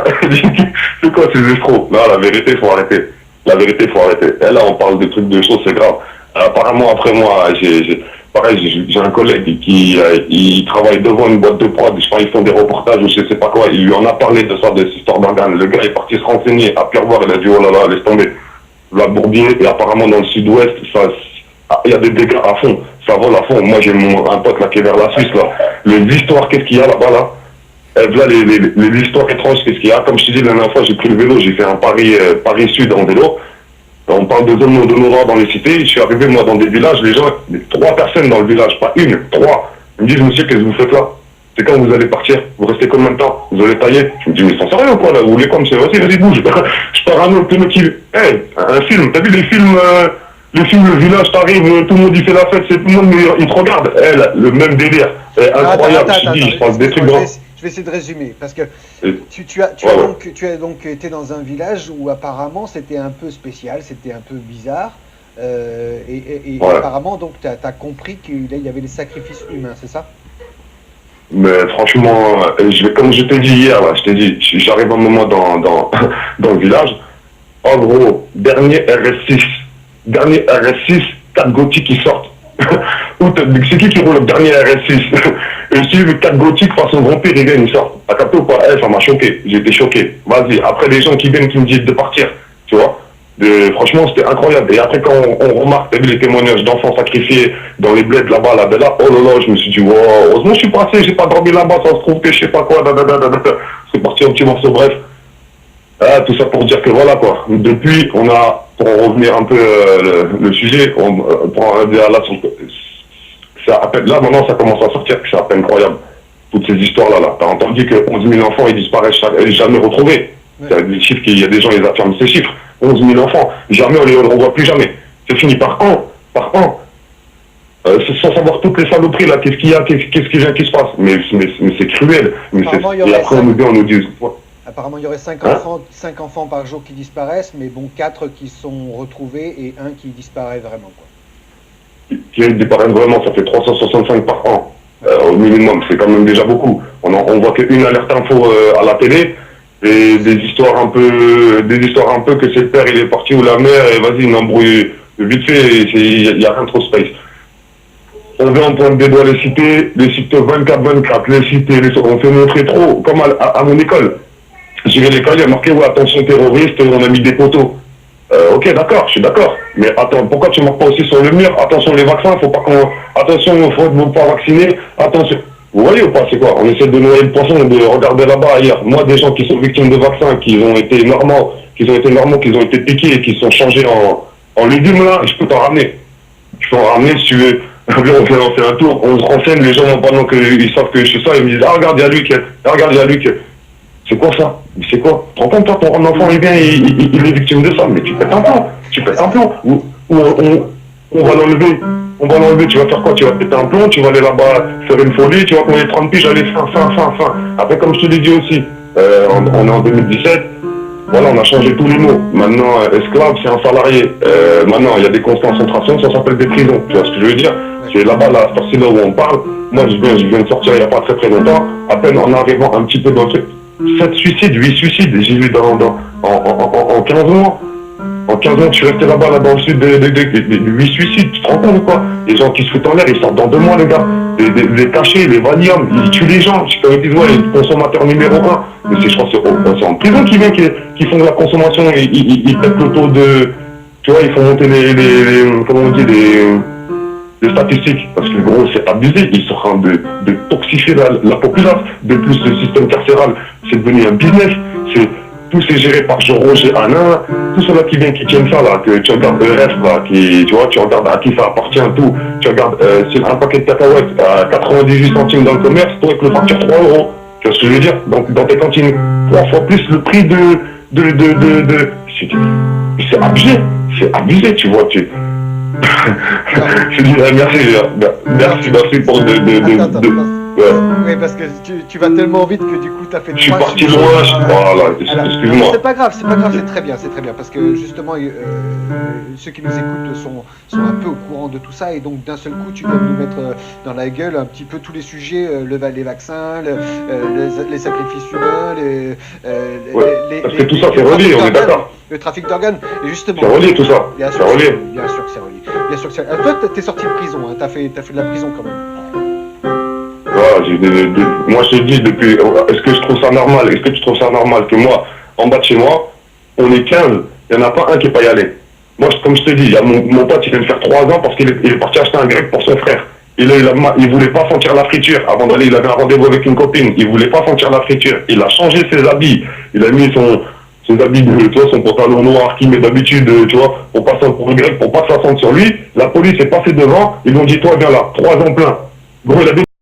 C'est quoi ces escrocs? Non, la vérité, faut arrêter. La vérité, faut arrêter. Et là, on parle de trucs de choses, c'est grave. Apparemment, après moi, j'ai un collègue qui il travaille devant une boîte de prod, je crois qu'ils font des reportages ou je sais pas quoi, il lui en a parlé de ça, de cette histoire d'organes. Le gars est parti se renseigner, à Pierre-Voir, il a dit oh là là, laisse tomber. La Bourbier, et apparemment dans le sud-ouest, il y a des dégâts à fond, ça vole à fond. Moi j'ai un pote là qui est vers la Suisse là. Les histoires, qu'est-ce qu'il y a là-bas là? Là, les histoires étranges, qu'est-ce qu'il y a? Comme je te dis la dernière fois, j'ai pris le vélo, j'ai fait un Paris-Sud en vélo. On parle de zones de noir dans les cités. Je suis arrivé, moi, dans des villages, les gens, 3 personnes dans le village, pas une, 3. Ils me disent, monsieur, qu'est-ce que vous faites là? C'est quand vous allez partir? Vous restez combien de temps? Vous allez tailler? Je me dis, mais c'est sérieux ou quoi là? Vous voulez quoi, monsieur? Vas-y, bouge. Je pars à un autre, le mec qui. Un film. T'as vu les films, le village, t'arrives, tout le monde y fait la fête, c'est tout le monde, il te regarde. Le même délire. Incroyable. Je parle des trucs grands. Je vais essayer de résumer, parce que tu as donc été dans un village où apparemment c'était un peu spécial, c'était un peu bizarre, et apparemment donc tu as compris qu'il y avait des sacrifices humains, c'est ça? Mais franchement, comme je t'ai dit hier, là, je t'ai dit, j'arrive un moment dans le village, en gros, dernier RS6, 4 gothiques qui sortent. C'est qui roule le dernier RS6? Et je suis 4 gothiques façon vampire, ils viennent, ils sortent. T'as capté ou pas? Ça m'a choqué, j'ai été choqué. Vas-y, après les gens qui viennent qui me disent de partir, tu vois. Franchement, c'était incroyable. Et après, quand on remarque, t'as vu les témoignages d'enfants sacrifiés dans les bleds là-bas, là, oh là là, je me suis dit, wow, heureusement je suis passé, j'ai pas dormi là-bas, ça se trouve que je sais pas quoi, c'est parti un petit morceau, bref. Tout ça pour dire que voilà quoi. Depuis, on a, pour revenir un peu le sujet, pour revenir là, là maintenant ça commence à sortir, c'est un peu incroyable. Toutes ces histoires-là, t'as entendu que 11 000 enfants ils disparaissent jamais retrouvés. Ouais. Les chiffres, il y a des gens ils affirment ces chiffres. 11 000 enfants, jamais on les revoit plus jamais. C'est fini par an. Sans savoir toutes les saloperies là, qu'est-ce qu'il y a, qu'est-ce qui vient, qui se passe. Mais c'est cruel. Et après on nous dit. Apparemment, il y aurait 5 enfants par jour qui disparaissent, mais bon, 4 qui sont retrouvés et 1 qui disparaît vraiment, quoi. Qui disparaît vraiment, ça fait 365 par an, au minimum, c'est quand même déjà beaucoup. On voit qu'une alerte info à la télé, et des histoires un peu que c'est le père, il est parti ou la mère, et vas-y, une embrouille vite fait, il n'y a rien trop space. On veut en pointe des doigts les cités 24-24, les cités, on fait montrer trop, comme à mon école. J'ai vu l'école, il y a marqué, ouais, attention terroriste, on a mis des poteaux. Ok, d'accord, je suis d'accord. Mais attends, pourquoi tu ne marques pas aussi sur le mur? Attention les vaccins, faut pas qu'on... Attention, il faut ne pas vacciner. Attention. Vous voyez ou pas, c'est quoi? On essaie de noyer le poisson, de regarder là-bas ailleurs. Moi, des gens qui sont victimes de vaccins, qui ont été normaux, qui ont été piqués et qui sont changés en légumes, là, je peux t'en ramener. Je peux en ramener si tu veux. On fait un tour, on se renseigne, les gens, pendant qu'ils savent que je suis ça, ils me disent, ah, regarde, il y a Luc, regarde, il y a Luc. C'est quoi ça? Mais c'est quoi? Tu te rends compte, toi, ton enfant, il vient, il est victime de ça, mais tu pètes un plomb. Ou on va l'enlever. On va l'enlever, tu vas faire quoi? Tu vas péter un plomb, tu vas aller là-bas faire une folie, tu vas qu'on est 30 piges, aller fin. Après, comme je te l'ai dit aussi, on est en 2017, voilà, on a changé tous les mots. Maintenant, esclave, c'est un salarié. Maintenant, il y a des concentrations, ça s'appelle des prisons. Tu vois ce que je veux dire? C'est là-bas, là, c'est là où on parle. Moi, je viens de sortir il n'y a pas très longtemps, à peine en arrivant un petit peu dans le truc. 7 suicides, 8 suicides, j'ai vu en 15 mois. En 15 ans, je suis resté là-bas, là, dans le sud, de 8 suicides, tu te rends compte ou quoi? Les gens qui se foutent en l'air, ils sortent dans 2 mois, les gars. Les cachets, les Valium, ils tuent les gens. Je peux dire, ouais, les consommateurs numéro 1. Mais je crois que c'est en prison qui font de la consommation, ils pètent le taux de... Tu vois, ils font monter comment on dit, les statistiques. Parce que gros, c'est abusé. Ils sont en train de toxifier la population. De plus, le système carcéral, c'est devenu un business. Tout c'est géré par Jean-Roger Alain, tout ceux-là qui viennent, qui tiennent ça, là, que tu regardes le reste, là, tu vois, tu regardes à qui ça appartient, tout. Tu regardes, c'est un paquet de cacahuètes à 98 centimes dans le commerce, toi, avec le facture 3 €. Tu vois ce que je veux dire? Donc, dans tes cantines, 3 fois plus le prix c'est abusé, tu vois, je dis, merci pour Oui, parce que tu vas tellement vite que du coup tu as fait... Je suis parti loin, voilà, excuse-moi. C'est pas grave, c'est très bien, parce que justement ceux qui nous écoutent sont un peu au courant de tout ça, et donc d'un seul coup tu viens de nous mettre dans la gueule un petit peu tous les sujets, les vaccins, les sacrifices humains, parce que tout ça c'est relié, on est d'accord. Le trafic d'organes, et justement... C'est relié tout ça, bien sûr que c'est relié. Toi t'es sorti de prison, hein, t'as fait de la prison quand même. Voilà, moi je te dis depuis, est-ce que je trouve ça normal? Est-ce que tu trouves ça normal que moi, en bas de chez moi, on est 15, il n'y en a pas un qui n'est pas y allé? Moi, comme je te dis, il y a mon pote, il vient de faire 3 ans parce qu'il est parti acheter un grec pour son frère. Et là, il voulait pas sentir la friture. Avant d'aller, il avait un rendez-vous avec une copine. Il voulait pas sentir la friture. Il a changé ses habits. Il a mis ses habits, tu vois, son pantalon noir qu'il met d'habitude, tu vois, pour pas sentir pour le grec, pour pas que ça sente sur lui. La police est passée devant. Ils lui ont dit, toi, viens là, 3 ans plein. Gros, il a